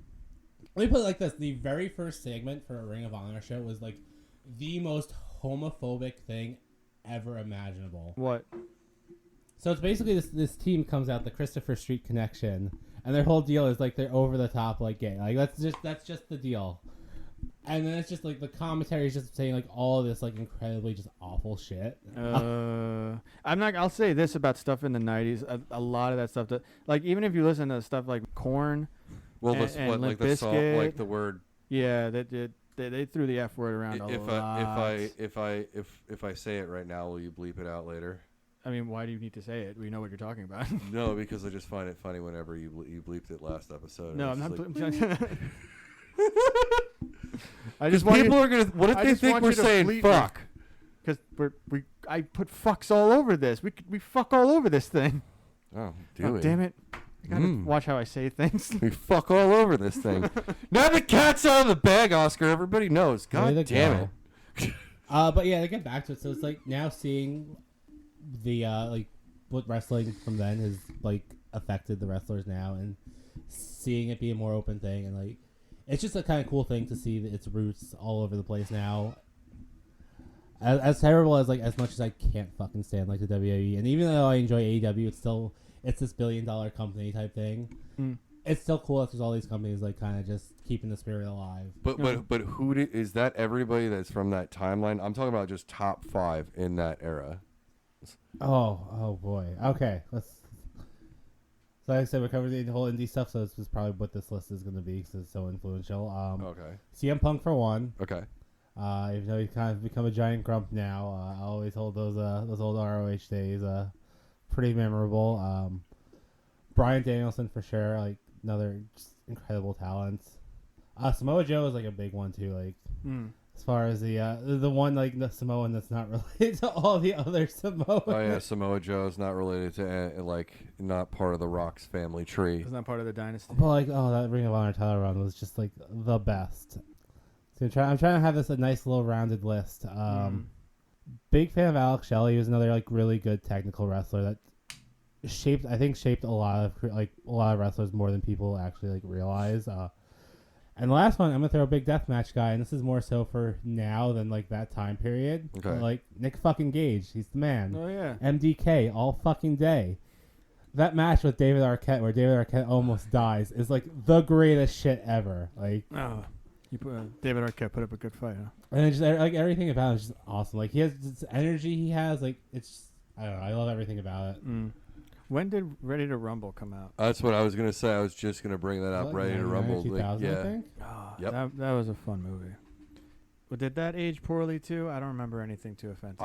Let me put it like this: the very first segment for a Ring of Honor show was like the most homophobic thing ever imaginable. What? So it's basically this team comes out, the Christopher Street Connection, and their whole deal is like they're over the top like gay. Like that's just the deal. And then it's just like the commentary is just saying like all of this like incredibly just awful shit. I'll say this about stuff in the 90s. A lot of that stuff that like even if you listen to stuff like Korn, well, and what, like Limp the song, Bizkit, like the word. Yeah, they threw the F word around a lot. If I say it right now, will you bleep it out later? I mean, why do you need to say it? We know what you're talking about. No, because I just find it funny whenever you bleeped it last episode. No, I'm not. Like, I just want people are gonna. What if they think we're saying fuck? Because I put fucks all over this. We fuck all over this thing. Oh, damn it! I gotta watch how I say things. We fuck all over this thing. Now the cat's out of the bag, Oscar. Everybody knows. God damn it. But yeah, to get back to it, so it's like now seeing the like what wrestling from then has like affected the wrestlers now, and seeing it be a more open thing, and like it's just a kind of cool thing to see its roots all over the place now. As terrible as like as much as I can't fucking stand like the WWE, and even though I enjoy AEW, it's this $1 billion company type thing. It's still cool that there's all these companies like kind of just keeping the spirit alive. But who is that? Everybody that's from that timeline? I'm talking about just top 5 in that era. Oh boy. Okay, let's. So like I said, we're covering the whole indie stuff, so this is probably what this list is going to be because it's so influential. Okay. CM Punk for one. Okay. Even though he's kind of become a giant grump now, I always hold those old ROH days pretty memorable. Bryan Danielson for sure, like another just incredible talent. Samoa Joe is like a big one too, like as far as the one like the Samoan that's not related to all the other Samoans. Oh yeah, Samoa Joe is not related to like not part of the Rock's family tree. It's not part of the dynasty. But like that Ring of Honor title run was just like the best. So I'm trying to have this a nice little rounded list. Big fan of Alex Shelley. He was another like really good technical wrestler that shaped a lot of wrestlers more than people actually like realize. And the last one, I'm gonna throw a big deathmatch guy, and this is more so for now than like that time period. Okay. Like Nick fucking Gage, he's the man. Oh yeah. MDK all fucking day. That match with David Arquette, where David Arquette almost dies, is like the greatest shit ever. Like, David Arquette put up a good fight, huh? And it's just like everything about him is just awesome. Like he has this energy, he has like it's. Just, I don't know. I love everything about it. When did Ready to Rumble come out? That's what I was gonna say. I was just gonna bring that up. Ready to Rumble. 2000, yeah. I think? Yep. That was a fun movie. But did that age poorly too? I don't remember anything too offensive.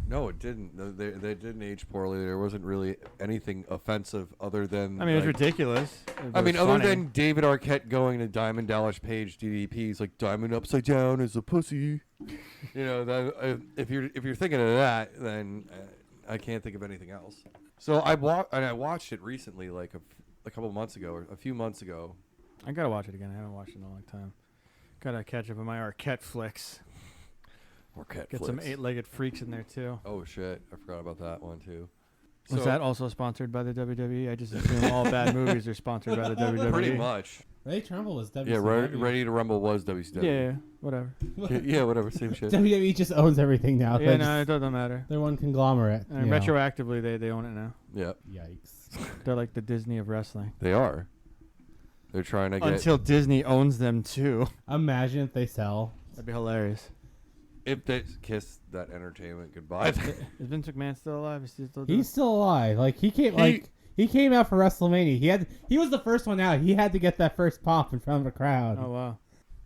No, it didn't. No, they didn't age poorly. There wasn't really anything offensive other than. I mean, it was ridiculous. Other than David Arquette going to Diamond Dallas Page DDP's like Diamond Upside Down is a pussy. You know that if you're thinking of that, then I can't think of anything else. So I watched it recently, like a couple months ago or a few months ago. I gotta watch it again. I haven't watched it in a long time. Gotta catch up on my Arquette flicks. Get some 8-legged freaks in there too. Oh shit! I forgot about that one too. Was So- that also sponsored by the WWE? I just assume all bad movies are sponsored by the WWE. Pretty much. Ready to Rumble was WCW. Yeah, Ready to Rumble was WCW. Yeah, whatever. Yeah, whatever, same shit. WWE just owns everything now. Yeah, no, it doesn't matter. They're one conglomerate. And retroactively, they own it now. Yeah, Yikes. They're like the Disney of wrestling. they are. They're trying to get. Until Disney owns them too. Imagine if they sell. That'd be hilarious. If they kiss that entertainment goodbye. Is Vince McMahon still alive? Is he still He's still alive. Like he came out for WrestleMania. He was the first one out. He had to get that first pop in front of a crowd. Oh wow.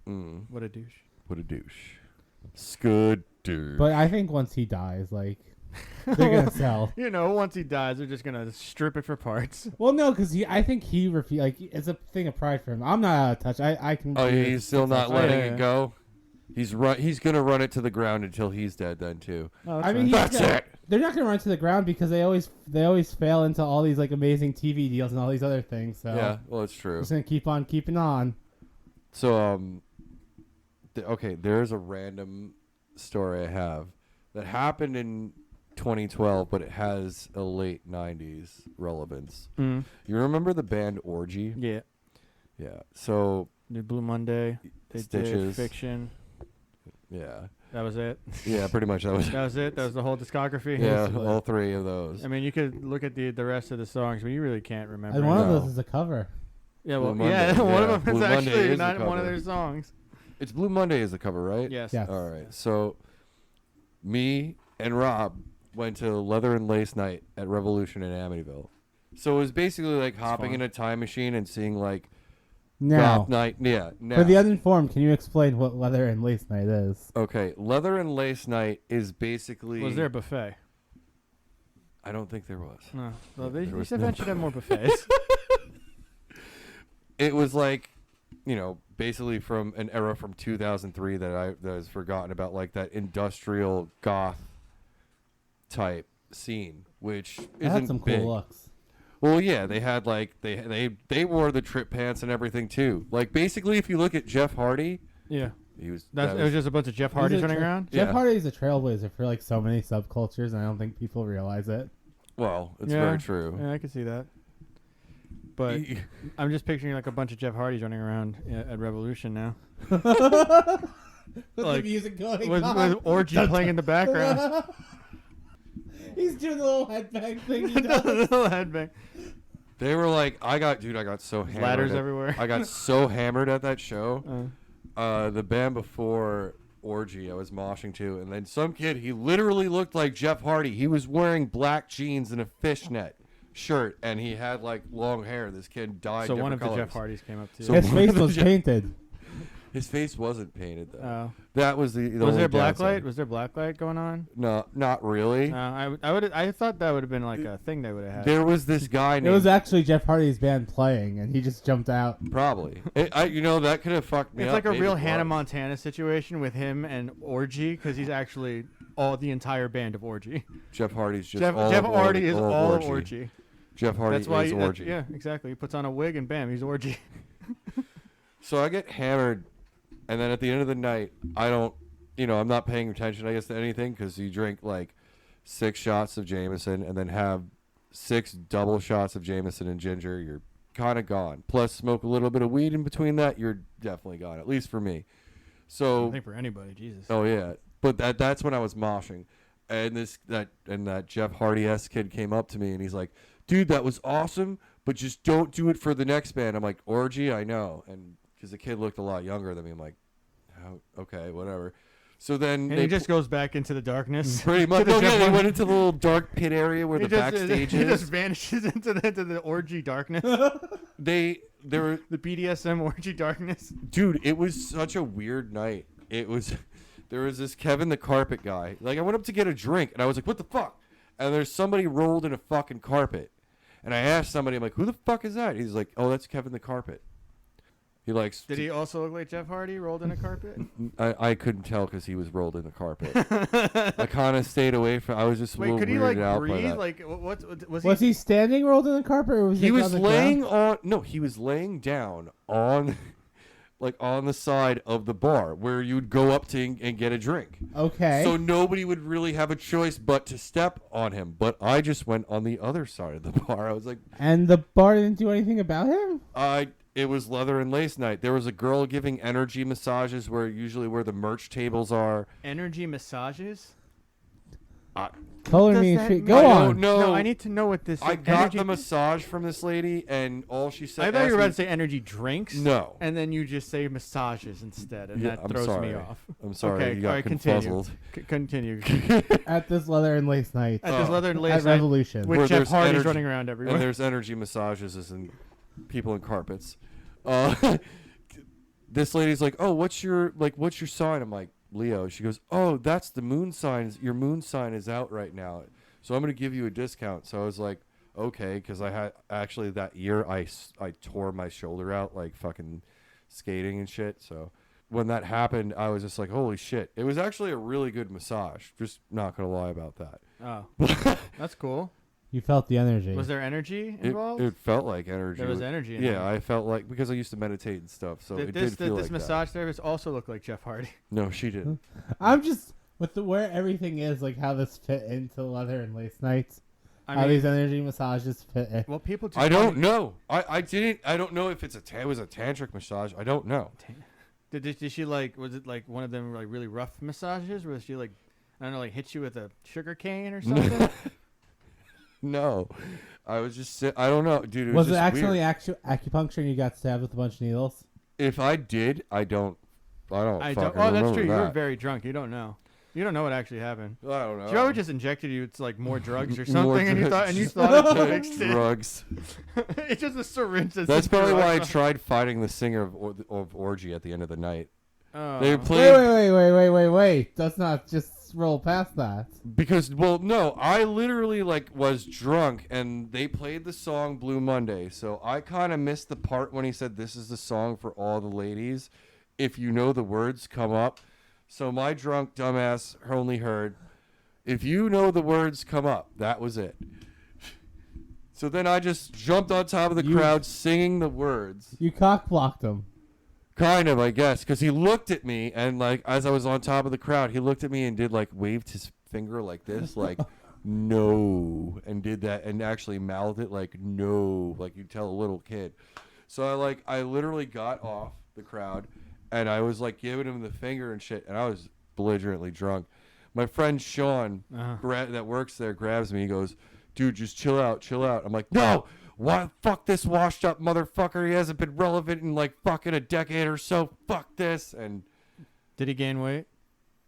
Mm, What a douche. what a douche. Scud douche. But I think once he dies, like they're gonna sell. You know, once he dies, they're just gonna strip it for parts. Well, no, because I think he like it's a thing of pride for him. I'm not out of touch. I can. Oh, do he's still not Oh, letting yeah. it go. He's gonna run it to the ground until he's dead. Then too. Oh, I mean, nice. he's That's it. they're not gonna run to the ground because they always fail into all these like amazing TV deals and all these other things. So Yeah, well, it's true. just gonna keep on keeping on. So okay, there's a random story I have that happened in 2012, but it has a late 90s relevance. Mm. You remember the band Orgy? Yeah. Yeah. So Did Blue Monday. They did Stitches. Fiction. Yeah. That was it. Yeah, pretty much that was. That was it. That was the whole discography. Yeah, all three of those. I mean, you could look at the rest of the songs, but you really can't remember. And one of No. those is a cover. Yeah, well, Blue yeah, Monday, one yeah. of them is Blue Monday actually is the not one of cover. their songs. It's Blue Monday is the cover, right? Yes. Yes. All right. So me and Rob went to Leather and Lace Night at Revolution in Amityville. So it was basically like hopping fun. in a time machine and seeing like Now, goth night. Yeah. Now. for the uninformed, can you explain what Leather and Lace Night is? Okay, Leather and Lace Night is basically. Was there a buffet? I don't think there was. No. Well, There these was events should have more buffets. It was like, basically from an era from 2003 that was forgotten about, like that industrial goth type scene, which It had isn't some cool big. looks. Well, yeah, they had like they wore the trip pants and everything too. Like basically, if you look at Jeff Hardy, yeah. he was. It was just a bunch of Jeff Hardys running around. Jeff Yeah. Hardy is a trailblazer for like so many subcultures, and I don't think people realize it. Well, it's Yeah. very true. Yeah, I can see that. But I'm just picturing like a bunch of Jeff Hardys running around at Revolution now. With Like, the music going with on. Orgy playing in the background. He's doing the little headbang thing. He The does. little headbang. They were like, I got so hammered. Ladders at- everywhere. I got so hammered at that show. Uh, The band before Orgy, I was moshing to, and then some kid, he literally looked like Jeff Hardy. He was wearing black jeans and a fishnet shirt, and he had like long hair. This kid dyed so one of different the Jeff colors. Hardys came up to you. So- His face was Jeff- painted. His face wasn't painted though. Oh. That was the Was only there black downside. light? Was there black light going on? No, not really. I thought that would have been like a thing they would have had. There was this guy It named was actually Jeff Hardy's band playing, and he just jumped out. probably. That could have fucked me It's up. like a Maybe real it Hannah was. Montana situation with him and Orgy because he's actually the entire band of Orgy. Jeff Hardy's just Jeff all of Hardy is of all of Orgy. Jeff Hardy That's why is Orgy. yeah, exactly. He puts on a wig and bam, he's Orgy. So I get hammered, and then at the end of the night, I don't, I'm not paying attention, I guess, to anything because you drink like 6 shots of Jameson and then have 6 double shots of Jameson and ginger. You're kind of gone. Plus, smoke a little bit of weed in between that, you're definitely gone. At least for me. I So, think for anybody, Jesus. oh yeah, but that's when I was moshing, and that Jeff Hardy-esque kid came up to me and he's like, "Dude, that was awesome, but just don't do it for the next band." I'm like, "Orgy, I know," and because the kid looked a lot younger than me, I'm like, "Oh, okay, whatever." So then And he just goes back into the darkness. pretty much. the Oh, yeah, Jeff they Hardy- went into the little dark pit area where the backstage he just is. vanishes into the orgy darkness. They were, The BDSM orgy darkness. dude. It was such a weird night. It was. There was this Kevin the Carpet guy. Like I went up to get a drink and I was like, "What the fuck?" And there's somebody rolled in a fucking carpet. And I asked somebody, I'm like, "Who the fuck is that?" He's like, "Oh, that's Kevin the Carpet." He likes. Did he also look like Jeff Hardy rolled in a carpet? I couldn't tell because he was rolled in the carpet. I kind of stayed away from. I was just a Wait, little could he weirded like out by breathe? that. Like what was Was he standing rolled in the carpet, or was He on was the laying ground? on. No, he was laying down on like on the side of the bar where you'd go up to and get a drink. Okay. So nobody would really have a choice but to step on him. But I just went on the other side of the bar. I was like, and the bar didn't do anything about him? it was leather and lace night. There was a girl giving energy massages where the merch tables are. Energy massages? Color Does me that intrigued. mean- Go I on. don't know. No, I need to know what this. I got energy- the massage from this lady, and all she said. I thought you were asked about to say energy drinks. No. And then you just say massages instead, and Yeah, that I'm throws sorry. me off. I'm sorry. Okay, You got all right, continue. confuzzled. Continue. At this leather and lace night. At this leather and At lace night, Revolution. with Where Jeff there's Hardy's energy- running around everywhere. And there's energy massages and people in carpets. This lady's like, "Oh, what's your sign?" I'm like, "Leo." She goes, "Oh, that's the moon sign. Your moon sign is out right now, so I'm gonna give you a discount." So I was like, "Okay," because I had actually that year I tore my shoulder out like fucking skating and shit. So when that happened, I was just like, "Holy shit!" It was actually a really good massage. Just not gonna lie about that. Oh, that's cool. You felt the energy. Was there energy involved? It felt like energy. There was energy in Yeah, it. I felt like, because I used to meditate and stuff, so it did feel this like massage therapist also looked like Jeff Hardy. that. No, she didn't. I'm just with where everything is, like how this fit into leather and lace nights. How these energy massages fit in. Well, people. Just I don't know. I didn't. I don't know if it was a tantric massage. I don't know. Did she like? Was it like one of them like really rough massages? Or was she like, I don't know, like hit you with a sugar cane or something? No, I was just. I don't know, dude. Was it just actually weird. acupuncture and you got stabbed with a bunch of needles? If I did, I don't. I don't. fucking Oh, that's remember true. You were that. very drunk. You don't know. You don't know what actually happened. I don't know. She probably just injected you with like more drugs or More something, and you drugs. thought it fixed it. drugs. It's just a syringe. That's probably why I tried fighting the singer of Orgy at the end of the night. Oh. They played Wait. Let's not just roll past that. because, well, no, I literally like was drunk and they played the song Blue Monday, so I kind of missed the part when he said this is the song for all the ladies. If you know the words, come up. So my drunk dumbass only heard, if you know the words, come up. That was it. So then I just jumped on top of the crowd singing the words. You cock blocked him. Kind of, I guess, because he looked at me and like as I was on top of the crowd, he looked at me and did like waved his finger like this, like no, and did that and actually mouthed it like no, like you tell a little kid. So I literally got off the crowd and I was like giving him the finger and shit, and I was belligerently drunk. My friend Sean that works there grabs me. He goes, "Dude, just chill out, chill out." I'm like, "No. Why, fuck this washed up motherfucker. He hasn't been relevant in like fucking a decade or so. Fuck this." And Did he gain weight?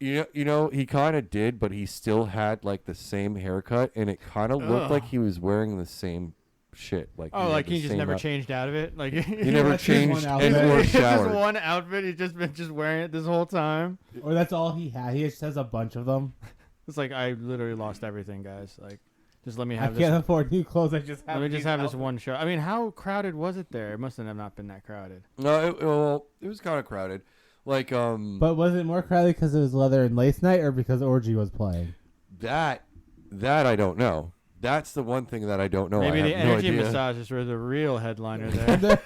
you know, he kind of did, but he still had like the same haircut, and it kind of looked like he was wearing the same shit. Like Like he he just never changed out of it. Like He never That's just changed one and outfit. or It's just showered. one outfit. He's just been wearing it this whole time. Or that's all he had. He just has a bunch of them. It's like I literally lost everything, guys. Like, just let me I have can't this. afford new clothes. I just have Let me just these have this outfits. one show. I mean, how crowded was it there? It must have not been that crowded. No, it was kind of crowded. Like But was it more crowded because it was leather and lace night, or because Orgy was playing? that I don't know. That's the one thing that I don't know. Maybe I the have no energy idea. massages were the real headliner there.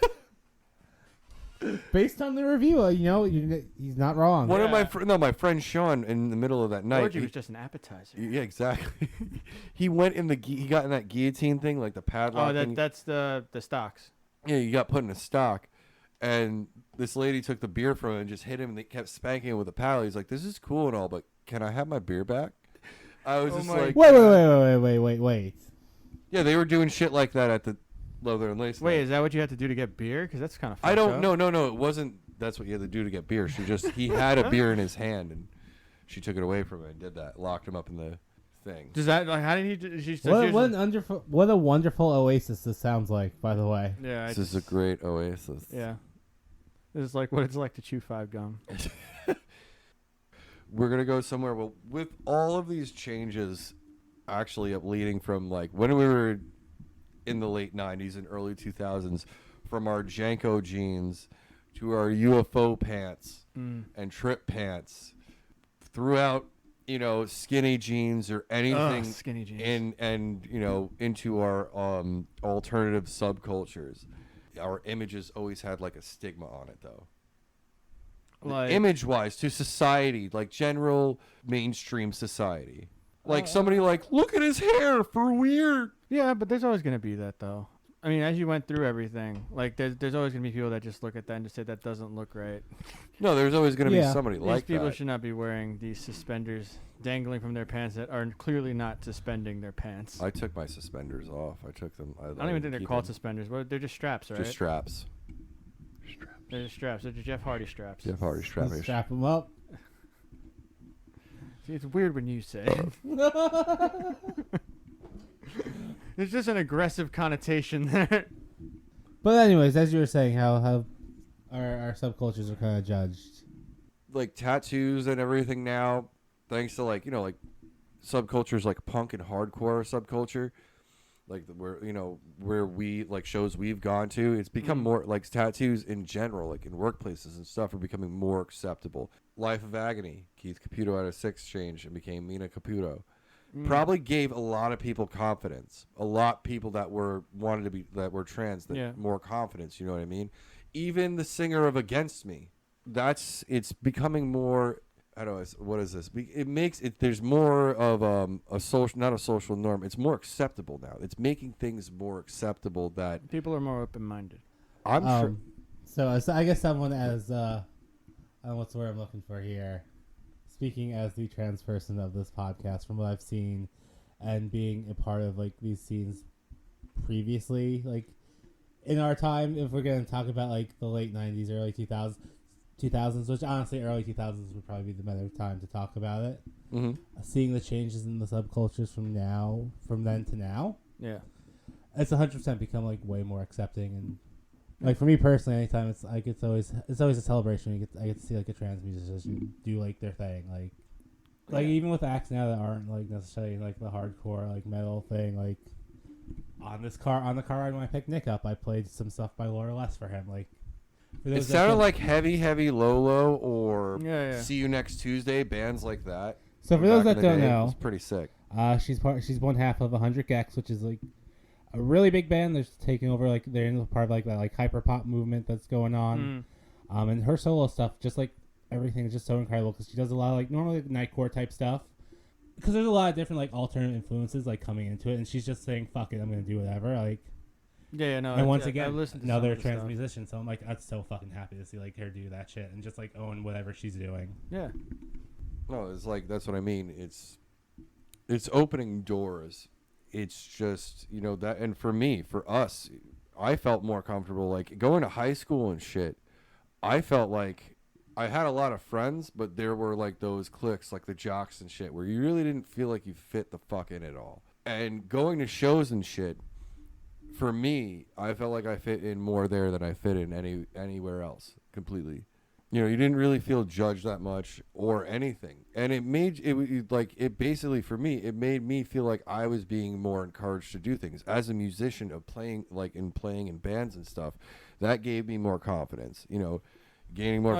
Based on the review, he's not wrong. One of my friend Sean in the middle of that night. Orgy was just an appetizer. Yeah, exactly. He went in he got in that guillotine thing, like the padlock. Oh, thing. that's the stocks. Yeah, you got put in a stock, and this lady took the beer from him and just hit him, and they kept spanking him with a paddle. He's like, "This is cool and all, but can I have my beer back?" I was just like, Wait. "Yeah, they were doing shit like that at the Leather and Lace." Wait, night. is that what you had to do to get beer? Because that's kind of. I don't. No. It wasn't. That's what you had to do to get beer. He had a beer in his hand, and she took it away from him and did that. Locked him up in the thing. Does that like how did he? She said What a wonderful oasis this sounds like, by the way. Yeah, This is a great oasis. Yeah, this is like what it's like to chew 5 gum. We're gonna go somewhere. Well, with all of these changes, actually, leading from like when we were in the late '90s and early 2000s, from our Janko jeans to our UFO pants and trip pants, throughout, skinny jeans or anything skinny jeans. into our alternative subcultures. Our images always had like a stigma on it, though. Like image-wise to society, like general mainstream society. Like somebody like, look at his hair for weird. yeah, but there's always gonna be that though. I mean, as you went through everything, like there's always gonna be people that just look at that and just say that doesn't look right. No, there's always going to be Yeah. somebody These like people that. should not be wearing these suspenders dangling from their pants that are clearly not suspending their pants. I took my suspenders off. I took them. I don't even think they're called suspenders. Well, they're just straps, right? Just straps. They're just straps. They're just Jeff Hardy straps. Jeff Hardy straps. Strap them up. See, it's weird when you say it. There's just an aggressive connotation there. But anyways, as you were saying, how our subcultures are kind of judged. Like tattoos and everything now, thanks to like subcultures like punk and hardcore subculture, like where we like shows we've gone to, it's become more like tattoos in general, like in workplaces and stuff, are becoming more acceptable. Life of Agony, Keith Caputo had a sex change and became Mina Caputo. Probably gave a lot of people confidence. A lot of people that were trans, more confidence. You know what I mean? Even the singer of Against Me, it's becoming more. I don't know. What is this? It makes it. There's more of a social, not a social norm. It's more acceptable now. It's making things more acceptable that People are more open-minded. I'm sure. So I guess someone as I don't know what's the word I'm looking for here. Speaking as the trans person of this podcast, from what I've seen and being a part of like these scenes previously, like in our time, if we're going to talk about like the late 90s, early 2000s, which honestly early 2000s would probably be the better time to talk about it. Mm-hmm. Seeing the changes in the subcultures from then to now, Yeah. it's 100% become like way more accepting. And like for me personally, anytime it's like it's always a celebration. I get to see like a trans musician do like their thing, like even with acts now that aren't like necessarily like the hardcore like metal thing. Like on the car ride when I picked Nick up, I played some stuff by Laura Les for him. Like for It those that sounded don't- like Heavy Lolo or Yeah. See You Next Tuesday, bands like that. So for those Back that in the don't day, it know, was pretty sick. she's one half of 100 Gex, which is like a really big band. They're taking over, like they're in part of like that like hyper pop movement that's going on. And her solo stuff, just like everything, is just so incredible because she does a lot of like normally like, nightcore type stuff. Because there's a lot of different like alternate influences like coming into it, and she's just saying "fuck it, I'm gonna do whatever." Like, Yeah, no. and once I again, listened to another some of the trans stuff. musician, so I'm like, I'm so fucking happy to see like her do that shit and just like own whatever she's doing. Yeah. No, it's like that's what I mean. It's opening doors. It's just that, and for us, I felt more comfortable like going to high school and shit. I felt like I had a lot of friends, but there were like those cliques, like the jocks and shit, where you really didn't feel like you fit the fuck in at all. And going to shows and shit, for me, I felt like I fit in more there than I fit in anywhere else completely. You didn't really feel judged that much or anything. And it basically for me, it made me feel like I was being more encouraged to do things as a musician of playing in bands and stuff. That gave me more confidence, gaining more,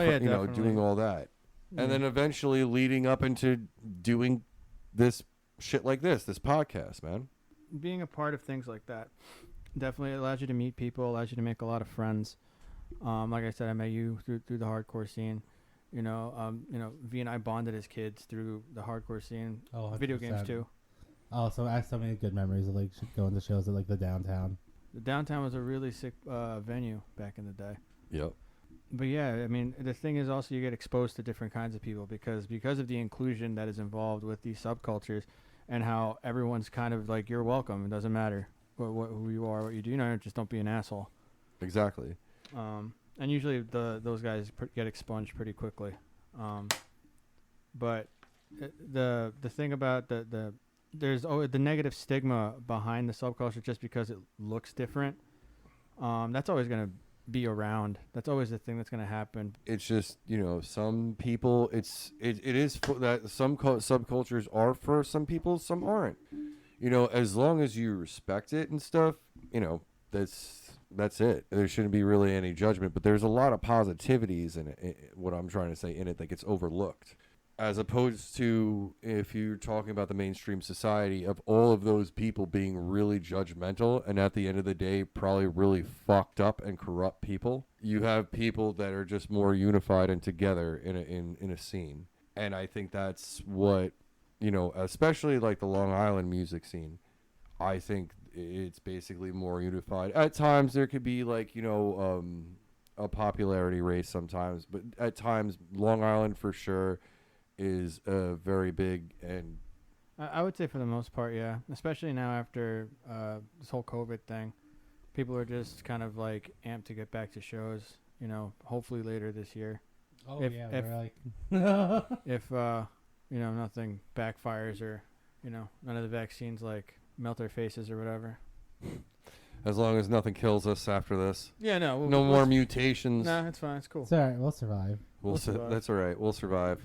doing all that. And then eventually leading up into doing this shit like this podcast, man. Being a part of things like that definitely allows you to meet people, allows you to make a lot of friends. Like I said, I met you through the hardcore scene. V and I bonded as kids through the hardcore scene. Oh, video games 100%. too. Oh, so I have so many good memories of like going to shows at like the downtown. The downtown was a really sick venue back in the day. Yep. But yeah, I mean, the thing is also you get exposed to different kinds of people because of the inclusion that is involved with these subcultures and how everyone's kind of like, you're welcome. It doesn't matter who you are, what you do. Just don't be an asshole. Exactly. And usually those guys get expunged pretty quickly. But the thing about there's always the negative stigma behind the subculture just because it looks different. That's always going to be around. That's always the thing that's going to happen. It's just some people it is that some subcultures are for some people, some aren't. As long as you respect it and stuff, that's it. There shouldn't be really any judgment, but there's a lot of positivities in it. What I'm trying to say in it that gets overlooked. as opposed to if you're talking about the mainstream society of all of those people being really judgmental and at the end of the day probably really fucked up and corrupt people. You have people that are just more unified and together in a scene. And I think that's what, you know, especially like the Long Island music scene. I think it's basically more unified. At times there could be like, you know, a popularity race sometimes, but at times Long Island for sure is very big. And I would say for the most part, yeah. Especially now after this whole COVID thing, people are just kind of like amped to get back to shows. You know, hopefully later this year. Oh If- yeah, if- we're like. If you know, nothing backfires or, you know, none of the vaccines like melt our faces or whatever. as long as nothing kills us after this, Yeah, no. no more mutations. Nah, it's fine. It's cool. It's alright. We'll survive. We'll survive. That's all right. We'll survive.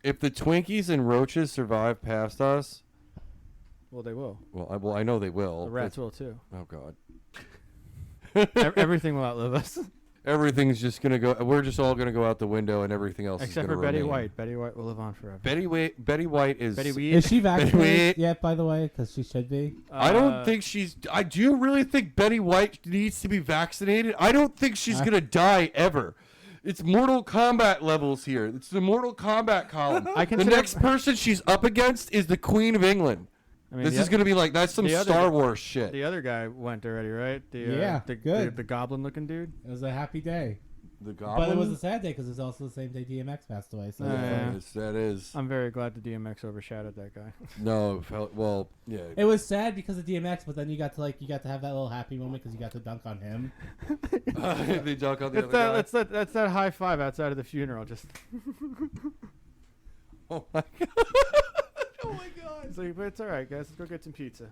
If the Twinkies and roaches survive past us, Well, they will. well, I know they will. The rats will too. Oh God. Everything will outlive us. Everything's just gonna go. We're just all gonna go out the window, and everything else Except is for gonna Betty remain. White. Betty White will live on forever. Betty White is. Betty Weed. Is she vaccinated Wait. yet? By the way, because she should be. I don't think she's. Do you really think Betty White needs to be vaccinated? I don't think she's gonna die ever. It's Mortal Kombat levels here. It's the Mortal Kombat column. I The consider next person she's up against is the Queen of England. I mean, This is gonna be like that's some the other Star guy- Wars shit. The other guy went already, right? Yeah, the, good. The goblin-looking dude. It was a happy day, The Goblin. but it was a sad day because it's also the same day DMX passed away. So Yeah. Yes, that is. I'm very glad the DMX overshadowed that guy. No, well, yeah. it was sad because of DMX, but then you got to have that little happy moment because you got to dunk on him. They dunk on the It's other that, guy. that's that high five outside of the funeral. Just Oh my God. oh my god! It's like, but it's all right, guys. Let's go get some pizza.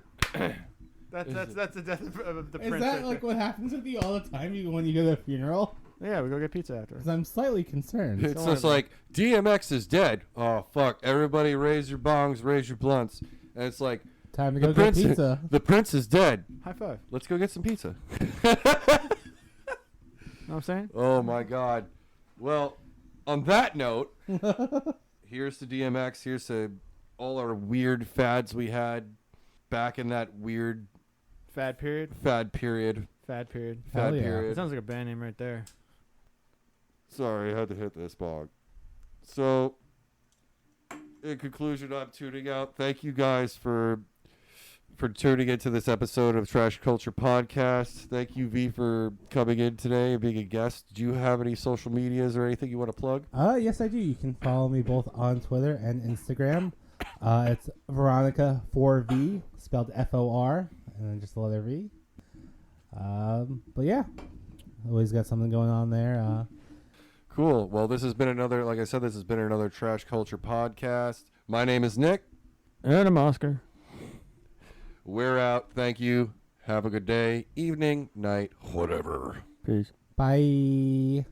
That's the death of the Is prince. that right like there. what happens with you all the time when you go to a funeral? Yeah, we go get pizza after. Because I'm slightly concerned. It's Don't just worry like DMX is dead. Oh fuck! Everybody, raise your bongs, raise your blunts, and it's like Time to the go get prince. pizza. The prince is dead. High five. Let's go get some pizza. Know what I'm saying? Oh my God. Well, on that note, here's to DMX. Here's to all our weird fads we had back in that weird Fad period. fad period. Fad period. Hell Fad yeah. It period. sounds like a band name right there. Sorry, I had to hit this bog. So, in conclusion, I'm tuning out. Thank you guys for tuning into this episode of Trash Culture Podcast. Thank you, V, for coming in today and being a guest. Do you have any social medias or anything you want to plug? Yes, I do. You can follow me both on Twitter and Instagram. It's Veronica4V, spelled FOR, and then just the letter V. But yeah, always got something going on there. Cool. Well, this has been another, like I said, this has been another Trash Culture Podcast. My name is Nick. And I'm Oscar. We're out. Thank you. Have a good day, evening, night, whatever. Peace. Bye.